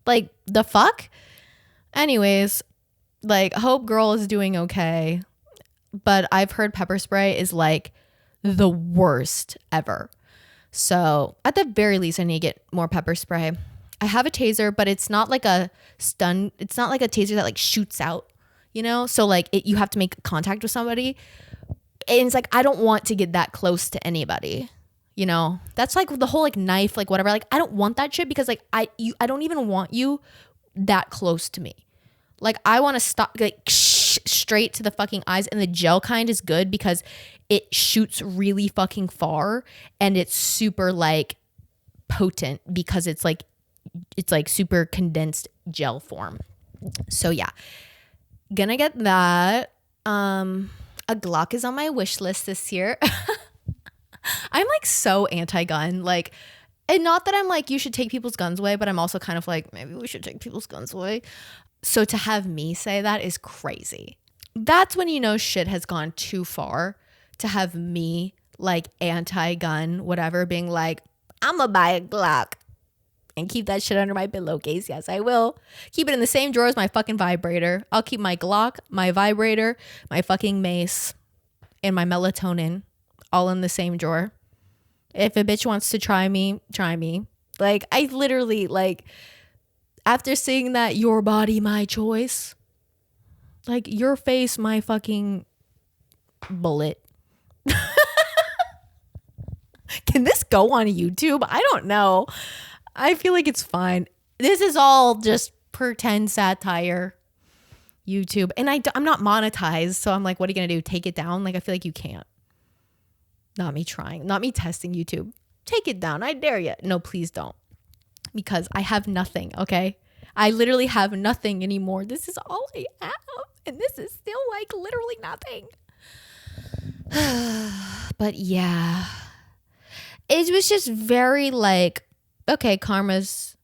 Like, the fuck? Anyways, like, hope girl is doing okay, but I've heard pepper spray is like the worst ever. So at the very least, I need to get more pepper spray. I have a taser, but it's not like a stun. It's not like a taser that like shoots out, you know? So like you have to make contact with somebody. And it's like, I don't want to get that close to anybody, you know? That's like the whole like knife, like whatever. Like, I don't want that shit because like I don't even want you that close to me. Like, I want to stop, like, straight to the fucking eyes. And the gel kind is good because it shoots really fucking far. And it's super, like, potent because it's like super condensed gel form. So, yeah. Gonna get that. A Glock is on my wish list this year. I'm, like, so anti-gun. Like, and not that I'm, like, you should take people's guns away. But I'm also kind of like, maybe we should take people's guns away. So to have me say that is crazy. That's when you know shit has gone too far, to have me like anti-gun, whatever, being like, I'm gonna buy a Glock and keep that shit under my pillowcase. Yes, I will. Keep it in the same drawer as my fucking vibrator. I'll keep my Glock, my vibrator, my fucking mace, and my melatonin all in the same drawer. If a bitch wants to try me, try me. Like, I literally, like, after seeing that, your body, my choice, like, your face, my fucking bullet. Can this go on YouTube? I don't know. I feel like it's fine. This is all just pretend satire, YouTube. And I'm not monetized, so I'm like, what are you going to do? Take it down? Like, I feel like you can't. Not me trying. Not me testing YouTube. Take it down. I dare you. No, please don't. Because I have nothing, okay? I literally have nothing anymore. This is all I have. And this is still like literally nothing. But yeah. It was just very like, okay, karma's,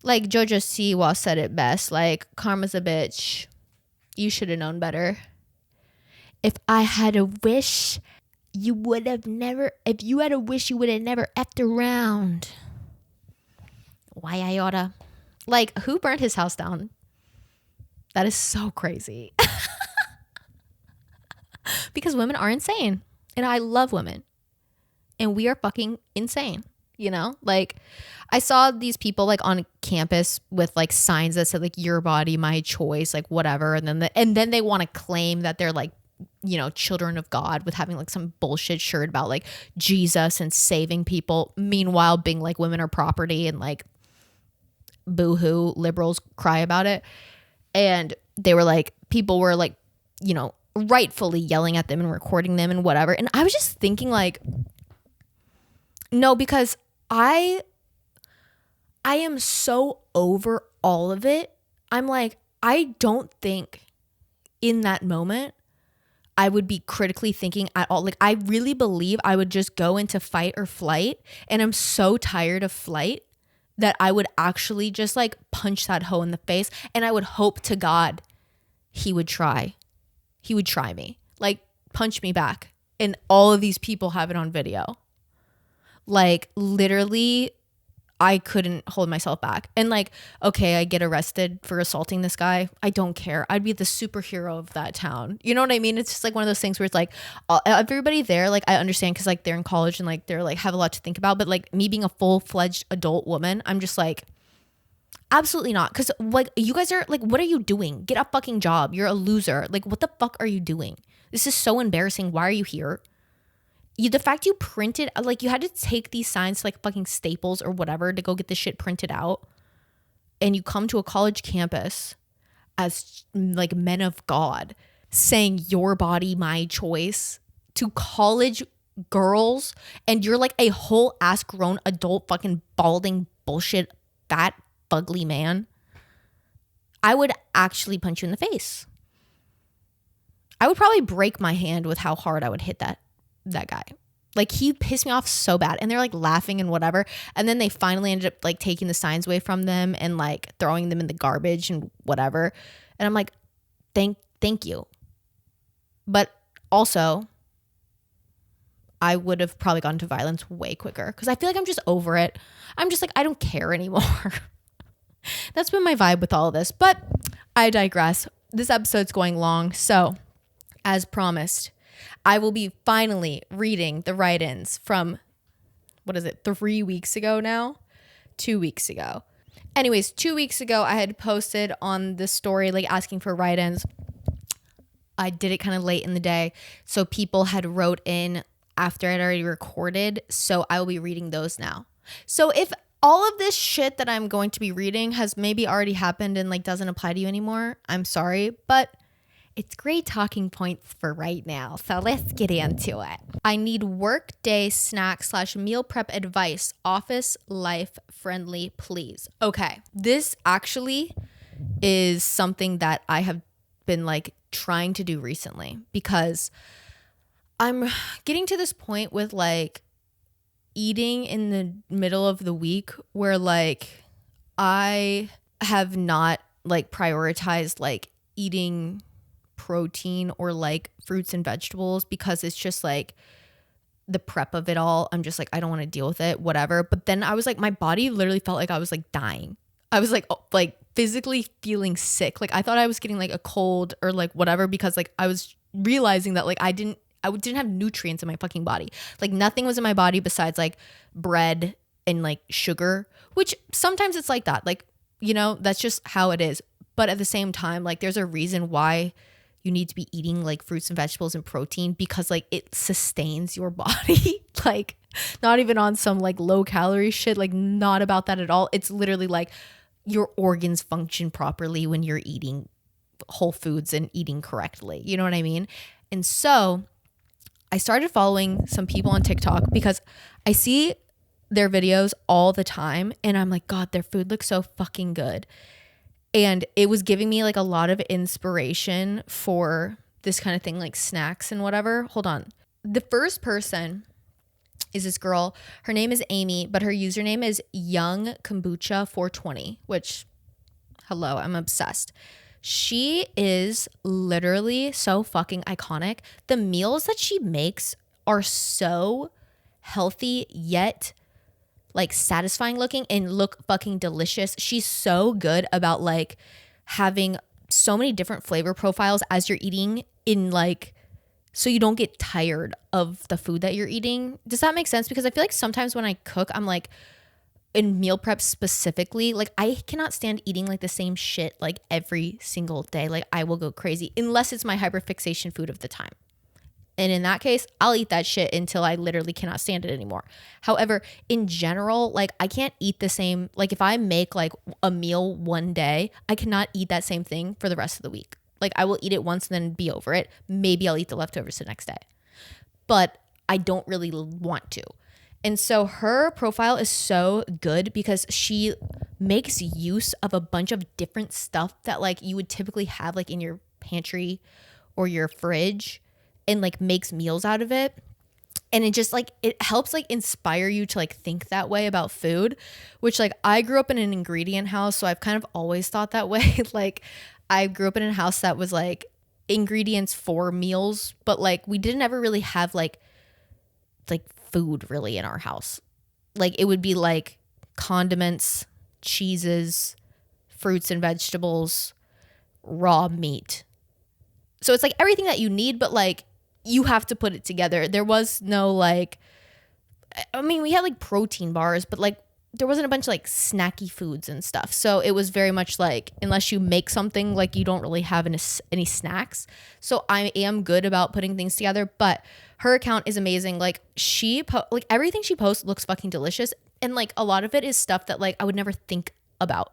like Jojo Siwa said it best. Like, karma's a bitch. You should have known better. If I had a wish, you would have never, if you had a wish, you would have never effed around. Why I oughta. Like, who burned his house down? That is so crazy. Because women are insane. And I love women. And we are fucking insane. You know? Like, I saw these people like on campus with like signs that said like, your body, my choice, like whatever. And then they want to claim that they're like, you know, children of God with having like some bullshit shirt about like Jesus and saving people. Meanwhile, being like, women are property and like, boo-hoo, liberals cry about it. And they were like, people were like, you know, rightfully yelling at them and recording them and whatever. And I was just thinking like, no, because I am so over all of it. I'm like, I don't think in that moment I would be critically thinking at all. Like, I really believe I would just go into fight or flight. And I'm so tired of flight that I would actually just like punch that hoe in the face. And I would hope to God he would try. He would try me. Like, punch me back. And all of these people have it on video. Like, literally, I couldn't hold myself back. And like, okay, I get arrested for assaulting this guy. I don't care. I'd be the superhero of that town. You know what I mean? It's just like one of those things where it's like, everybody there, like, I understand because like they're in college and like they're like have a lot to think about. But like me being a full-fledged adult woman, I'm just like, absolutely not. Because like, you guys are like, what are you doing? Get a fucking job. You're a loser. Like, what the fuck are you doing? This is so embarrassing. Why are you here? The fact you printed, like, you had to take these signs to like fucking Staples or whatever to go get this shit printed out. And you come to a college campus as like men of God saying your body, my choice to college girls and you're like a whole ass grown adult fucking balding bullshit fat fugly man, I would actually punch you in the face. I would probably break my hand with how hard I would hit that guy. Like, he pissed me off so bad. And they're like laughing and whatever. And then they finally ended up like taking the signs away from them and like throwing them in the garbage and whatever. And I'm like, thank you. But also, I would have probably gone to violence way quicker because I feel like I'm just over it. I'm just like, I don't care anymore. That's been my vibe with all of this. But I digress. This episode's going long. So, as promised, I will be finally reading the write-ins from, 3 weeks ago now? 2 weeks ago. Anyways, 2 weeks ago, I had posted on the story, like, asking for write-ins. I did it kind of late in the day. So people had wrote in after I'd already recorded. So I will be reading those now. So if all of this shit that I'm going to be reading has maybe already happened and like doesn't apply to you anymore, I'm sorry, but it's great talking points for right now. So let's get into it. I need work day snack / meal prep advice. Office life friendly, please. Okay. This actually is something that I have been like trying to do recently because I'm getting to this point with like eating in the middle of the week where like I have not like prioritized like eating protein or like fruits and vegetables because it's just like the prep of it all. I'm just like, I don't want to deal with it, whatever. But then I was like, my body literally felt like I was like dying. I was like physically feeling sick. Like I thought I was getting like a cold or like whatever because like I was realizing that like I didn't have nutrients in my fucking body. Like nothing was in my body besides like bread and like sugar, which sometimes it's like that. Like, you know, that's just how it is. But at the same time, like there's a reason why you need to be eating like fruits and vegetables and protein because like it sustains your body. Like not even on some like low calorie shit, like not about that at all. It's literally like your organs function properly when you're eating whole foods and eating correctly. You know what I mean? And so I started following some people on TikTok because I see their videos all the time and I'm like, God, their food looks so fucking good. And it was giving me like a lot of inspiration for this kind of thing, like snacks and whatever. Hold on. The first person is this girl. Her name is Amy, but her username is Young Kombucha 420, which, hello, I'm obsessed. She is literally so fucking iconic. The meals that she makes are so healthy yet like satisfying looking and look fucking delicious. She's so good about like having so many different flavor profiles as you're eating in like so you don't get tired of the food that you're eating. Does that make sense? Because I feel like sometimes when I cook, I'm like in meal prep specifically, like I cannot stand eating like the same shit like every single day. Like I will go crazy unless it's my hyperfixation food of the time. And in that case, I'll eat that shit until I literally cannot stand it anymore. However, in general, like I can't eat the same, like if I make like a meal one day, I cannot eat that same thing for the rest of the week. Like I will eat it once and then be over it. Maybe I'll eat the leftovers the next day. But I don't really want to. And so her profile is so good because she makes use of a bunch of different stuff that like you would typically have like in your pantry or your fridge and like makes meals out of it. And it just like, it helps like inspire you to like think that way about food, which like I grew up in an ingredient house. So I've kind of always thought that way. Like I grew up in a house that was like ingredients for meals, but like we didn't ever really have like food really in our house. Like it would be like condiments, cheeses, fruits and vegetables, raw meat. So it's like everything that you need, but like you have to put it together. There was no like, I mean, we had like protein bars, but like there wasn't a bunch of like snacky foods and stuff. So it was very much like, unless you make something, like you don't really have any snacks. So I am good about putting things together, but her account is amazing. Like like everything she posts looks fucking delicious. And like a lot of it is stuff that like I would never think about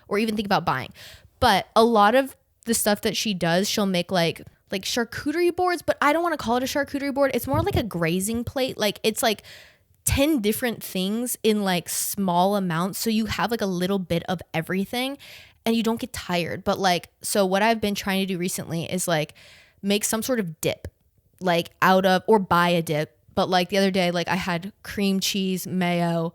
or even think about buying. But a lot of the stuff that she does, she'll make like like charcuterie boards, but I don't want to call it a charcuterie board. It's more like a grazing plate. Like it's like 10 different things in like small amounts. So you have like a little bit of everything and you don't get tired. But like, so what I've been trying to do recently is like make some sort of dip, like out of, or buy a dip. But like the other day, like I had cream cheese, mayo,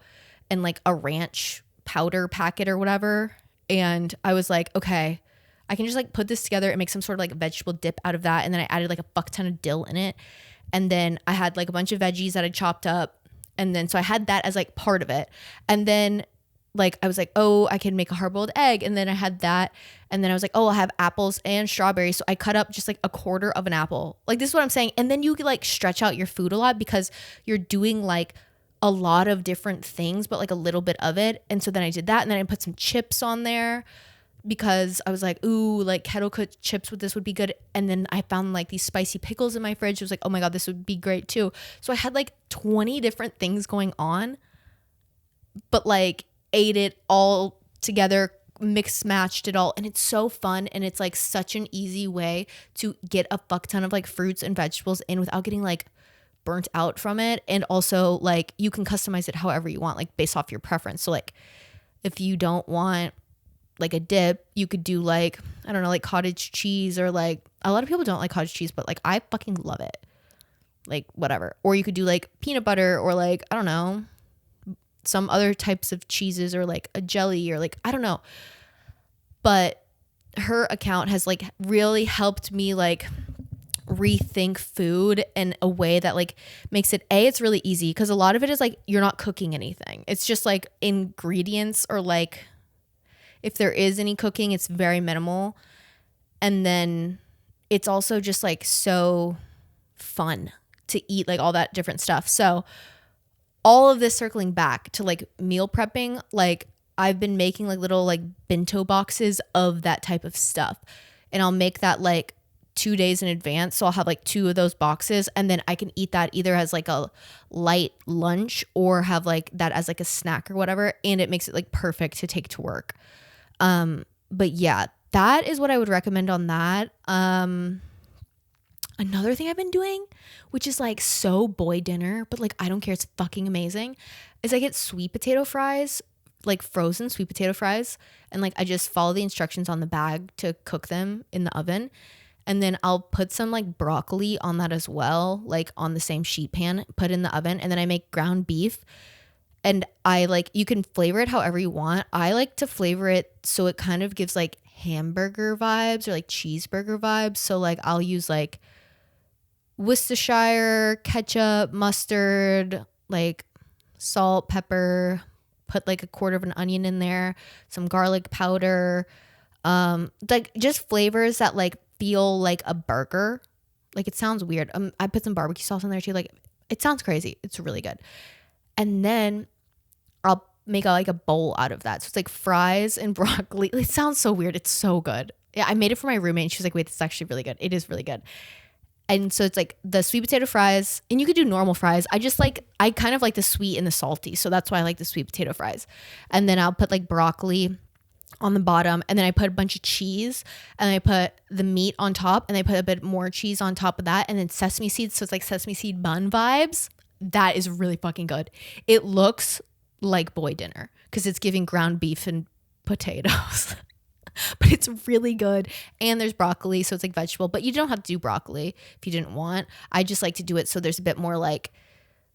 and like a ranch powder packet or whatever. And I was like, okay, I can just like put this together and make some sort of like vegetable dip out of that. And then I added like a fuck ton of dill in it. And then I had like a bunch of veggies that I chopped up. And then so I had that as like part of it. And then like I was like, oh, I can make a hard-boiled egg. And then I had that. And then I was like, oh, I'll have apples and strawberries. So I cut up just like a quarter of an apple. Like this is what I'm saying. And then you could like stretch out your food a lot because you're doing like a lot of different things, but like a little bit of it. And so then I did that. And then I put some chips on there because I was like, ooh, like kettle cooked chips with this would be good. And then I found like these spicy pickles in my fridge. I was like, oh my God, this would be great too. So I had like 20 different things going on, but like ate it all together, mixed, matched it all. And it's so fun. And it's like such an easy way to get a fuck ton of like fruits and vegetables in without getting like burnt out from it. And also like you can customize it however you want, like based off your preference. So like if you don't want like a dip, you could do like, I don't know, like cottage cheese, or like a lot of people don't like cottage cheese, but like I fucking love it. Like whatever. Or you could do like peanut butter, or like, I don't know, some other types of cheeses, or like a jelly, or like, I don't know. But her account has like really helped me like rethink food in a way that like makes it, it's really easy, because a lot of it is like you're not cooking anything. It's just like ingredients, or like if there is any cooking, it's very minimal. And then it's also just like so fun to eat like all that different stuff. So all of this circling back to like meal prepping, like I've been making like little like bento boxes of that type of stuff, and I'll make that like 2 days in advance. So I'll have like 2 of those boxes, and then I can eat that either as like a light lunch or have like that as like a snack or whatever. And it makes it like perfect to take to work. But yeah, that is what I would recommend on that. Another thing I've been doing, which is like so boy dinner, but like I don't care, it's fucking amazing, is I get sweet potato fries, like frozen sweet potato fries, and like I just follow the instructions on the bag to cook them in the oven. And then I'll put some like broccoli on that as well, like on the same sheet pan, put in the oven. And then I make ground beef, and I like, you can flavor it however you want. I like to flavor it so it kind of gives like hamburger vibes or like cheeseburger vibes. So like I'll use like Worcestershire, ketchup, mustard, like salt, pepper, put like a quarter of an onion in there, some garlic powder, like just flavors that like feel like a burger. Like it sounds weird. I put some barbecue sauce in there too. Like it sounds crazy. It's really good. And then I'll make like a bowl out of that. So it's like fries and broccoli. It sounds so weird. It's so good. Yeah, I made it for my roommate, and she was like, wait, this is actually really good. It is really good. And so it's like the sweet potato fries, and you could do normal fries. I kind of like the sweet and the salty. So that's why I like the sweet potato fries. And then I'll put like broccoli on the bottom, and then I put a bunch of cheese, and I put the meat on top, and I put a bit more cheese on top of that, and then sesame seeds. So it's like sesame seed bun vibes. That is really fucking good. It looks like boy dinner because it's giving ground beef and potatoes. But it's really good. And there's broccoli, so it's like vegetable, but you don't have to do broccoli if you didn't want. I just like to do it so there's a bit more like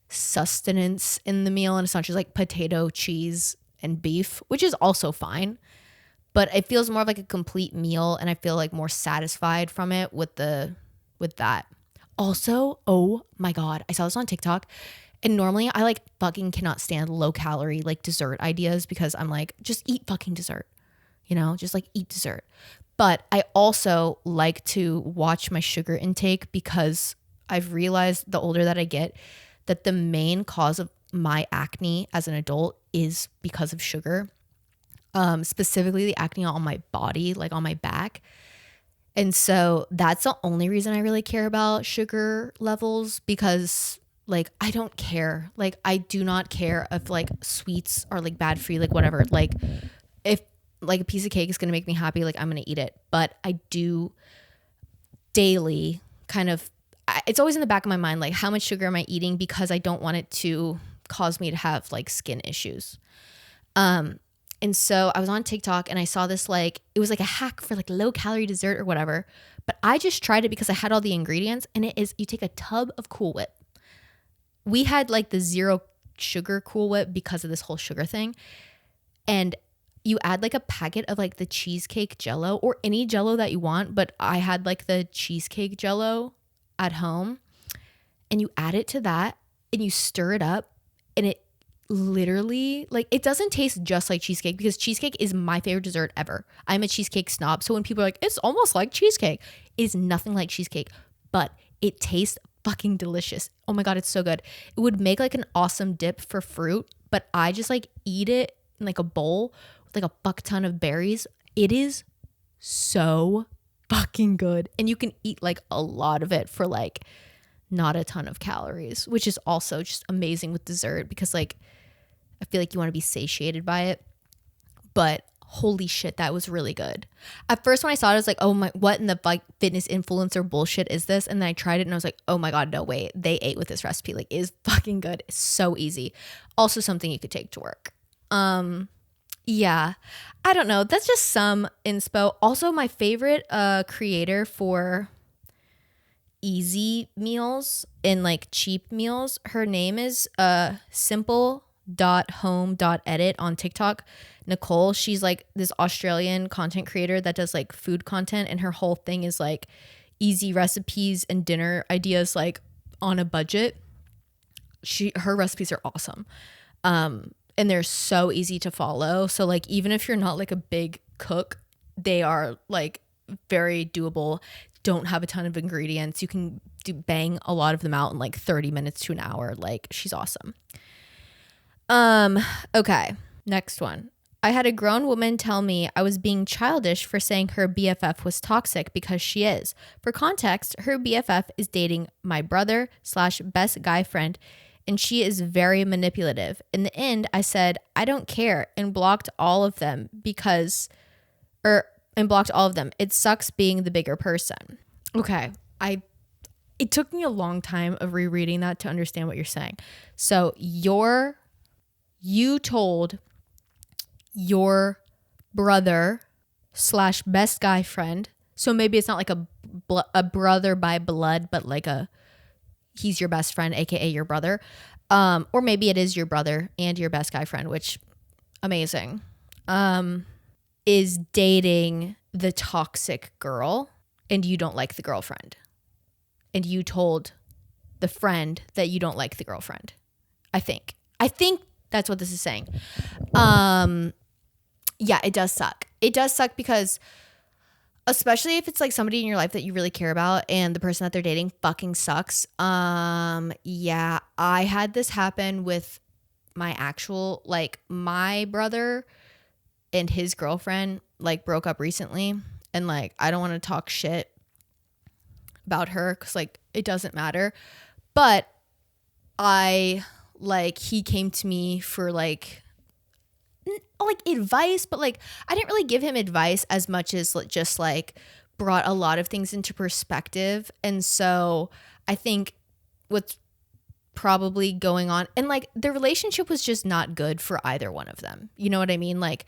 sustenance in the meal, and it's not just like potato, cheese, and beef, which is also fine. But it feels more of like a complete meal, and I feel like more satisfied from it with that. Also, oh my God, I saw this on TikTok, and normally I like fucking cannot stand low calorie like dessert ideas because I'm like, just eat fucking dessert. You know, just like eat dessert. But I also like to watch my sugar intake because I've realized the older that I get that the main cause of my acne as an adult is because of sugar. Specifically the acne on my body, like on my back. And so that's the only reason I really care about sugar levels, because like I don't care. Like I do not care if like sweets are like bad for you, like whatever. Like if like a piece of cake is going to make me happy, like I'm going to eat it. But I do daily kind of, it's always in the back of my mind, like how much sugar am I eating, because I don't want it to cause me to have like skin issues. And so I was on TikTok and I saw this, like, it was like a hack for like low calorie dessert or whatever, but I just tried it because I had all the ingredients, and it is, you take a tub of Cool Whip. We had like the 0 sugar Cool Whip because of this whole sugar thing. And you add like a packet of like the cheesecake Jello or any Jello that you want, but I had like the cheesecake Jello at home, and you add it to that and you stir it up, and it literally, like, it doesn't taste just like cheesecake, because cheesecake is my favorite dessert ever. I'm a cheesecake snob. So when people are like, it's almost like cheesecake, it is nothing like cheesecake, but it tastes fucking delicious. Oh my God, it's so good. It would make like an awesome dip for fruit, but I just like eat it in like a bowl with like a fuck ton of berries. It is so fucking good. And you can eat like a lot of it for like not a ton of calories, which is also just amazing with dessert, because like I feel like you want to be satiated by it. But holy shit, that was really good. At first when I saw it, I was like, oh my, what in the like fitness influencer bullshit is this? And then I tried it and I was like, oh my God, no way, they ate with this recipe. Like, it is fucking good. It's so easy. Also something you could take to work. Yeah, I don't know. That's just some inspo. Also, my favorite creator for easy meals and like cheap meals, her name is simple.home.edit on TikTok. Nicole, she's like this Australian content creator that does like food content, and her whole thing is like easy recipes and dinner ideas like on a budget. Her recipes are awesome. And they're so easy to follow. So like even if you're not like a big cook, they are like very doable. Don't have a ton of ingredients. You can bang a lot of them out in like 30 minutes to an hour. Like, she's awesome. Okay, next one. I had a grown woman tell me I was being childish for saying her BFF was toxic, because she is. For context, her BFF is dating my brother / best guy friend, and she is very manipulative. In the end, I said, I don't care, and blocked all of them and blocked all of them. It sucks being the bigger person. Okay. It took me a long time of rereading that to understand what you're saying. So you told your brother / best guy friend. So maybe it's not like a brother by blood, but like he's your best friend, AKA your brother. Or maybe it is your brother and your best guy friend, which amazing. Is dating the toxic girl, and you don't like the girlfriend. And you told the friend that you don't like the girlfriend. I think that's what this is saying. Yeah, it does suck. It does suck because, especially if it's like somebody in your life that you really care about and the person that they're dating fucking sucks. Yeah, I had this happen with my brother and his girlfriend like broke up recently, and like I don't want to talk shit about her because like it doesn't matter, but he came to me for like advice, but like I didn't really give him advice as much as just like brought a lot of things into perspective. And so I think what's probably going on, and like the relationship was just not good for either one of them. You know what I mean? Like,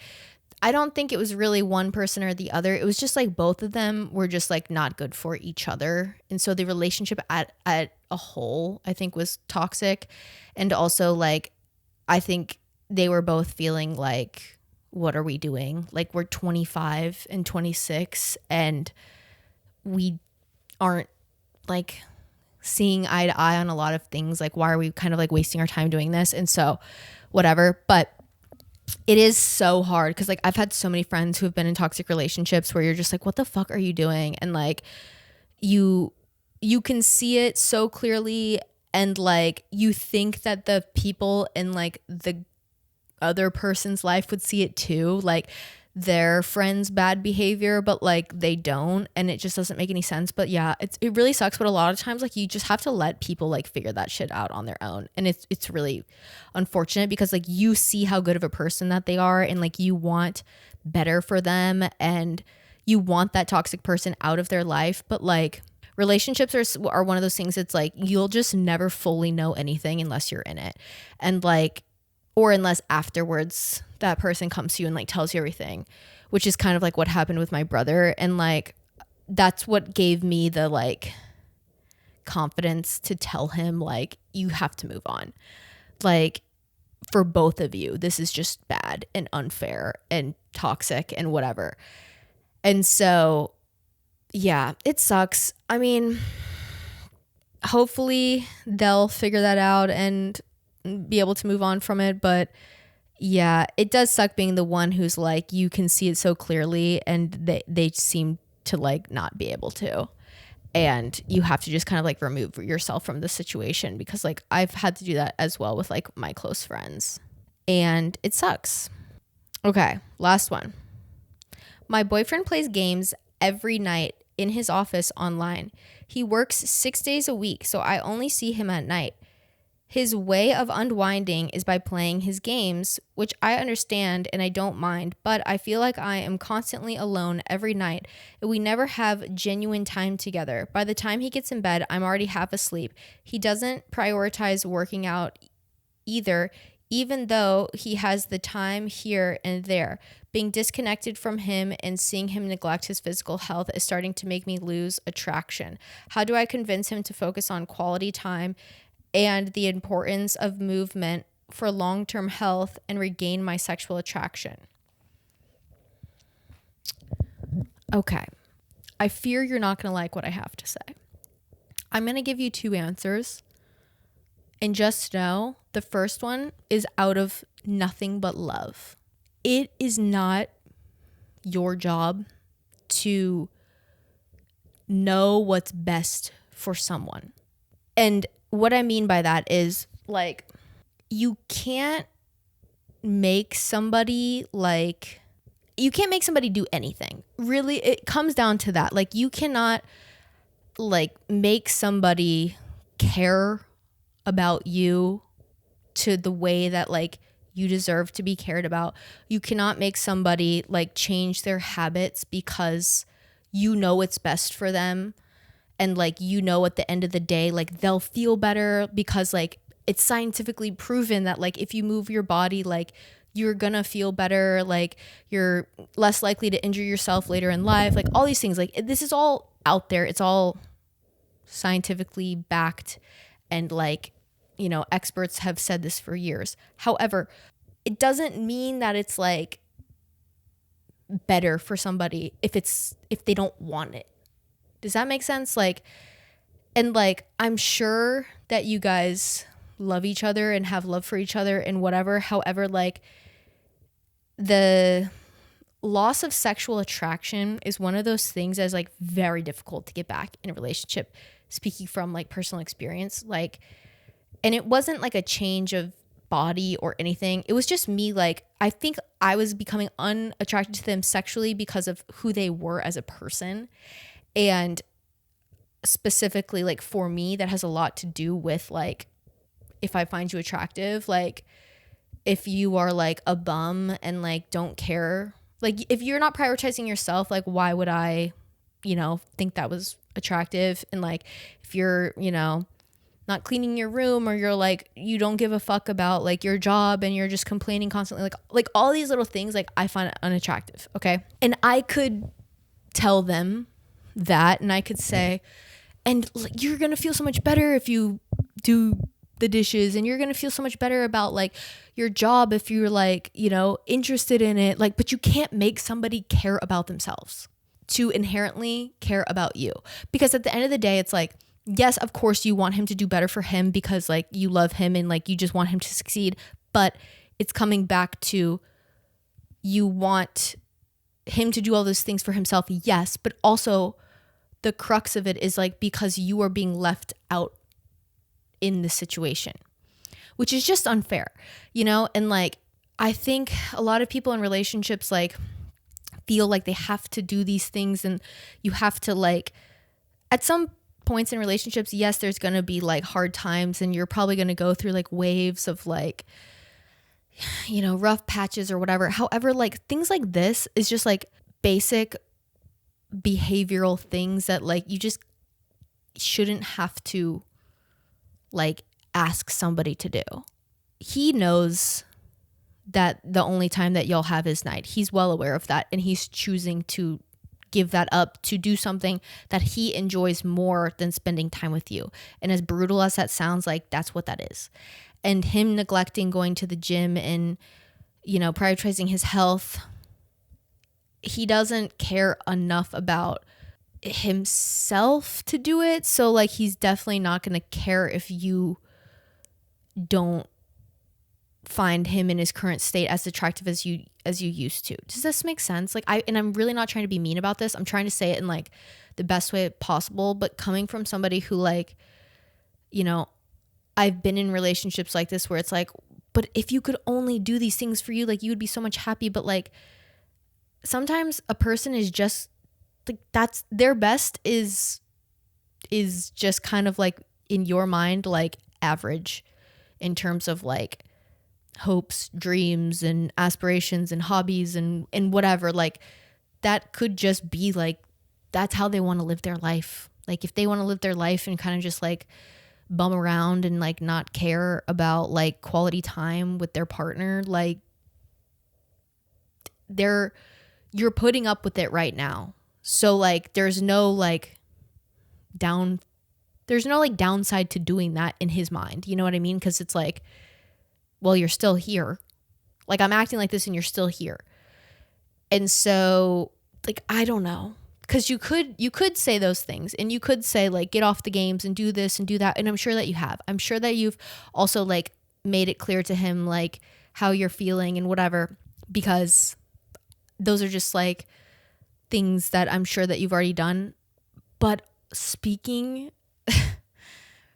I don't think it was really one person or the other. It was just like both of them were just like not good for each other. And so the relationship at a whole, I think, was toxic. And also like, I think they were both feeling like, what are we doing? Like, we're 25 and 26 and we aren't like seeing eye to eye on a lot of things. Like, why are we kind of like wasting our time doing this? And so whatever. But it is so hard because like I've had so many friends who have been in toxic relationships where you're just like, what the fuck are you doing? And like you can see it so clearly, and like you think that the people in like the other person's life would see it too, like their friend's bad behavior, but like they don't, and it just doesn't make any sense. But yeah, it really sucks, but a lot of times like you just have to let people like figure that shit out on their own. And it's really unfortunate because like you see how good of a person that they are, and like you want better for them and you want that toxic person out of their life, but like relationships are one of those things. It's like you'll just never fully know anything unless you're in it, and like, or unless afterwards that person comes to you and like tells you everything, which is kind of like what happened with my brother. And like that's what gave me the like confidence to tell him like, you have to move on, like, for both of you, this is just bad and unfair and toxic and whatever. And so yeah, it sucks. I mean, hopefully they'll figure that out and be able to move on from it. But yeah, it does suck being the one who's like, you can see it so clearly and they seem to like not be able to. And you have to just kind of like remove yourself from the situation, because like I've had to do that as well with like my close friends, and it sucks. Okay, last one. My boyfriend plays games every night in his office online. He works 6 days a week, so I only see him at night. His way of unwinding is by playing his games, which I understand and I don't mind, but I feel like I am constantly alone every night and we never have genuine time together. By the time he gets in bed, I'm already half asleep. He doesn't prioritize working out either, even though he has the time here and there. Being disconnected from him and seeing him neglect his physical health is starting to make me lose attraction. How do I convince him to focus on quality time and the importance of movement for long-term health and regain my sexual attraction? Okay. I fear you're not going to like what I have to say. I'm going to give you 2 answers. And just know the first one is out of nothing but love. It is not your job to know what's best for someone. And what I mean by that is like, you can't make somebody do anything. Really, it comes down to that. Like, you cannot like make somebody care about you to the way that like you deserve to be cared about. You cannot make somebody like change their habits because you know it's best for them. And like, you know, at the end of the day, like they'll feel better because like it's scientifically proven that like if you move your body, like you're gonna feel better, like you're less likely to injure yourself later in life, like all these things. Like, this is all out there. It's all scientifically backed, and like, you know, experts have said this for years. However, it doesn't mean that it's like better for somebody if they don't want it. Does that make sense? Like, and like, I'm sure that you guys love each other and have love for each other and whatever. However, like, the loss of sexual attraction is one of those things that's like very difficult to get back in a relationship, speaking from like personal experience. Like, and it wasn't like a change of body or anything. It was just me. Like, I think I was becoming unattracted to them sexually because of who they were as a person. And specifically, like, for me, that has a lot to do with like, if I find you attractive, like if you are like a bum and like don't care, like if you're not prioritizing yourself, like why would I, you know, think that was attractive? And like, if you're, you know, not cleaning your room, or you're like, you don't give a fuck about like your job and you're just complaining constantly, like all these little things, like I find it unattractive. Okay. And I could tell them that, and I could say, and like, you're going to feel so much better if you do the dishes, and you're going to feel so much better about like your job if you're like, you know, interested in it. Like, but you can't make somebody care about themselves to inherently care about you, because at the end of the day, it's like, yes, of course you want him to do better for him because like you love him and like you just want him to succeed, but it's coming back to, you want him to do all those things for himself, yes, but also the crux of it is like, because you are being left out in the situation, which is just unfair, you know? And like, I think a lot of people in relationships like feel like they have to do these things, and you have to like, at some points in relationships, yes, there's going to be like hard times, and you're probably going to go through like waves of like, you know, rough patches or whatever. However, like things like this is just like basic behavioral things that like you just shouldn't have to like ask somebody to do. He knows that the only time that y'all have is night. He's well aware of that, and he's choosing to give that up to do something that he enjoys more than spending time with you. And as brutal as that sounds, like that's what that is. And him neglecting going to the gym and, you know, prioritizing his health, he doesn't care enough about himself to do it. So like he's definitely not going to care if you don't find him in his current state as attractive as you used to. Does this make sense? Like I'm really not trying to be mean about this. I'm trying to say it in like the best way possible, but coming from somebody who like, you know, I've been in relationships like this where it's like, but if you could only do these things for you, like you would be so much happy. But like sometimes a person is just like, that's their best is just kind of like in your mind, like average in terms of like hopes, dreams, and aspirations and hobbies and whatever. Like that could just be like, that's how they want to live their life. Like if they want to live their life and kind of just like bum around and like not care about like quality time with their partner, like you're putting up with it right now. So like there's no like downside to doing that in his mind. You know what I mean? Because it's like, well, you're still here. Like I'm acting like this and you're still here. And so like, I don't know. Because you could say those things and you could say like, get off the games and do this and do that. And I'm sure that you have. I'm sure that you've also like made it clear to him like how you're feeling and whatever, because those are just like things that I'm sure that you've already done. But speaking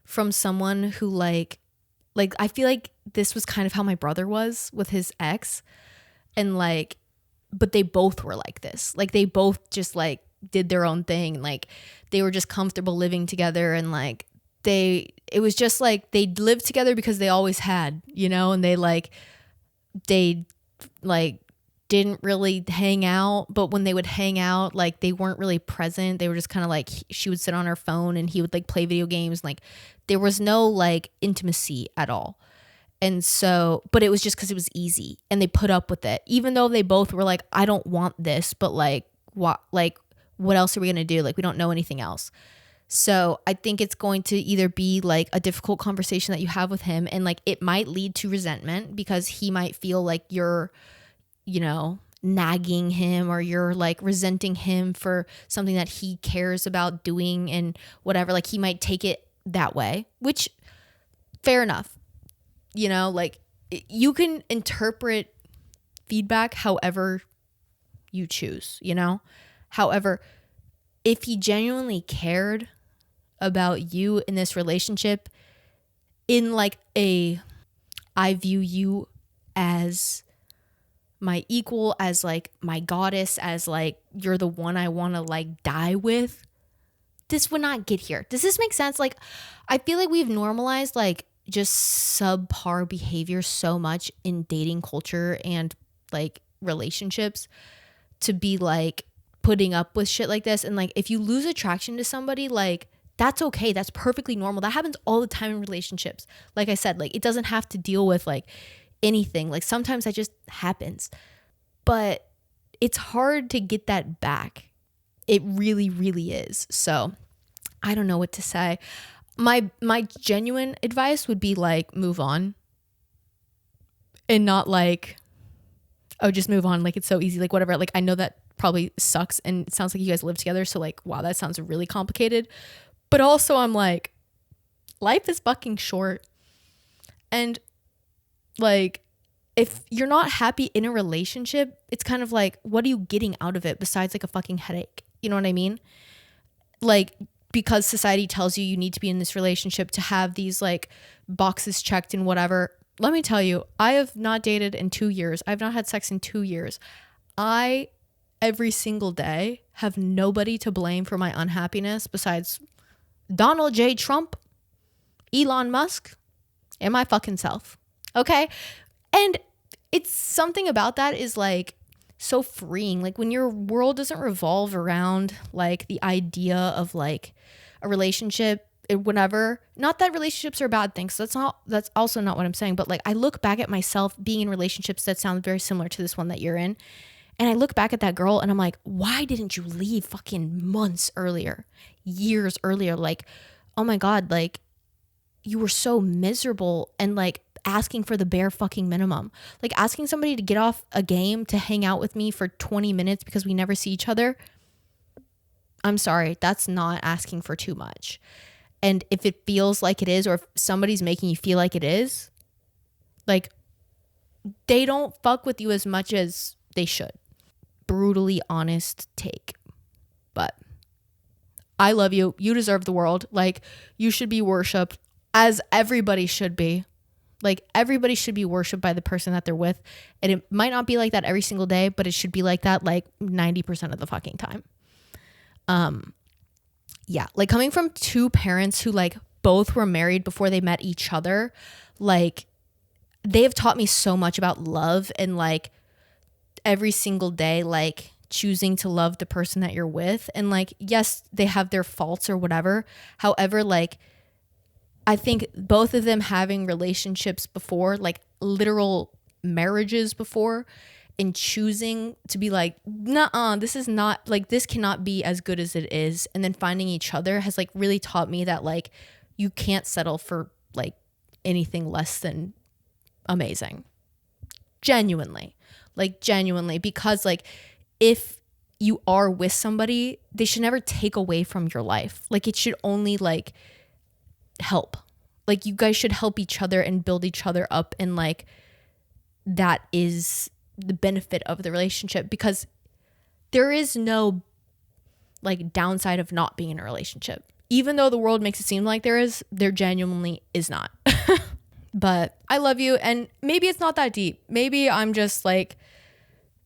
from someone who like I feel like this was kind of how my brother was with his ex, and like, but they both were like this. Like they both just like did their own thing. Like they were just comfortable living together, and like it was just like they lived together because they always had, you know, and they didn't really hang out, but when they would hang out, like they weren't really present. They were just kind of like, she would sit on her phone and he would like play video games. Like there was no like intimacy at all. And so, but it was just because it was easy and they put up with it, even though they both were like, I don't want this, but like, what else are we going to do? Like, we don't know anything else. So I think it's going to either be like a difficult conversation that you have with him, and like it might lead to resentment because he might feel like you're, you know, nagging him, or you're like resenting him for something that he cares about doing and whatever. Like he might take it that way, which fair enough. You know, like you can interpret feedback however you choose, you know? However, if he genuinely cared about you in this relationship in like I view you as my equal, as like my goddess, as like you're the one I want to like die with, this would not get here. Does this make sense? Like I feel like we've normalized like just subpar behavior so much in dating culture and like relationships to be like putting up with shit like this. And like if you lose attraction to somebody, like that's okay. That's perfectly normal. That happens all the time in relationships. Like I said, like it doesn't have to deal with like anything. Like sometimes that just happens, but it's hard to get that back. It really, really is. So I don't know what to say. My genuine advice would be like, move on, and not like, oh, just move on. Like it's so easy. Like whatever. Like I know that probably sucks and it sounds like you guys live together. So like, wow, that sounds really complicated. But also I'm like, life is fucking short. And like, if you're not happy in a relationship, it's kind of like, what are you getting out of it besides like a fucking headache? You know what I mean? Like, because society tells you need to be in this relationship to have these like boxes checked and whatever. Let me tell you, I have not dated in 2 years. I've not had sex in 2 years. I, every single day, have nobody to blame for my unhappiness besides Donald J. Trump, Elon Musk, and my fucking self. Okay? And it's something about that is like so freeing. Like when your world doesn't revolve around like the idea of like a relationship, whatever. Not that relationships are bad things. That's also not what I'm saying. But like, I look back at myself being in relationships that sound very similar to this one that you're in. And I look back at that girl and I'm like, why didn't you leave fucking months earlier, years earlier? Like, oh my God, like you were so miserable and like asking for the bare fucking minimum. Like asking somebody to get off a game to hang out with me for 20 minutes because we never see each other. I'm sorry, that's not asking for too much. And if it feels like it is, or if somebody's making you feel like it is, like they don't fuck with you as much as they should. Brutally honest take. But I love you. You deserve the world. Like you should be worshipped, as everybody should be. Like everybody should be worshipped by the person that they're with. And it might not be like that every single day, but it should be like that like 90% of the fucking time. Yeah, like coming from two parents who like both were married before they met each other, like they have taught me so much about love and like every single day, like choosing to love the person that you're with. And like, yes, they have their faults or whatever. However, like I think both of them having relationships before, like literal marriages before, and choosing to be like, nah, this is not like, this cannot be as good as it is. And then finding each other has like really taught me that like you can't settle for like anything less than amazing. Genuinely, because like if you are with somebody, they should never take away from your life. Like it should only like help. Like you guys should help each other and build each other up, and like that is the benefit of the relationship, because there is no like downside of not being in a relationship. Even though the world makes it seem like there is, there genuinely is not. But I love you, and maybe it's not that deep. Maybe I'm just like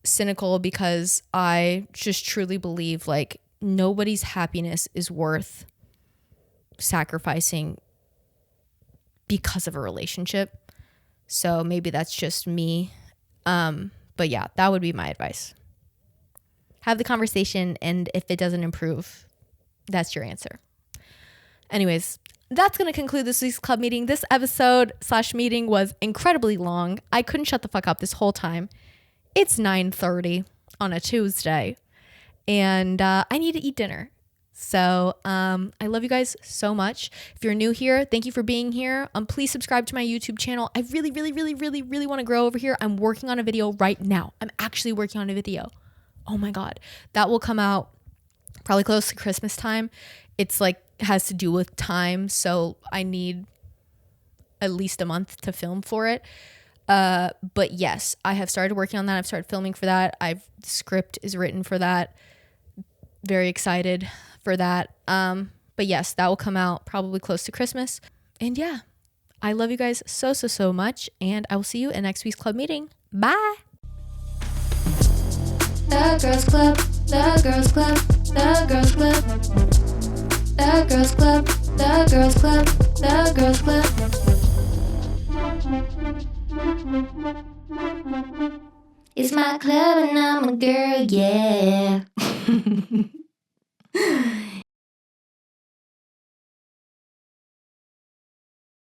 cynical because I just truly believe like nobody's happiness is worth sacrificing because of a relationship. So maybe that's just me. But yeah, that would be my advice. Have the conversation, and if it doesn't improve, that's your answer. Anyways, that's going to conclude this week's club meeting. This episode / meeting was incredibly long. I couldn't shut the fuck up this whole time. It's 9:30 on a Tuesday, and I need to eat dinner. So I love you guys so much. If you're new here, thank you for being here. Please subscribe to my YouTube channel. I really, really, really, really, really want to grow over here. I'm working on a video right now. I'm actually working on a video. Oh my God. That will come out probably close to Christmas time. It's like has to do with time. So I need at least a month to film for it. But yes, I have started working on that. I've started filming for that. The script is written for that. Very excited for that. But yes, that will come out probably close to Christmas. And yeah, I love you guys so, so, so much. And I will see you in next week's club meeting. Bye.
The Girls Club, the Girls Club, the Girls Club, the Girls Club, the Girls Club, the Girls Club. It's my club and I'm a girl, yeah.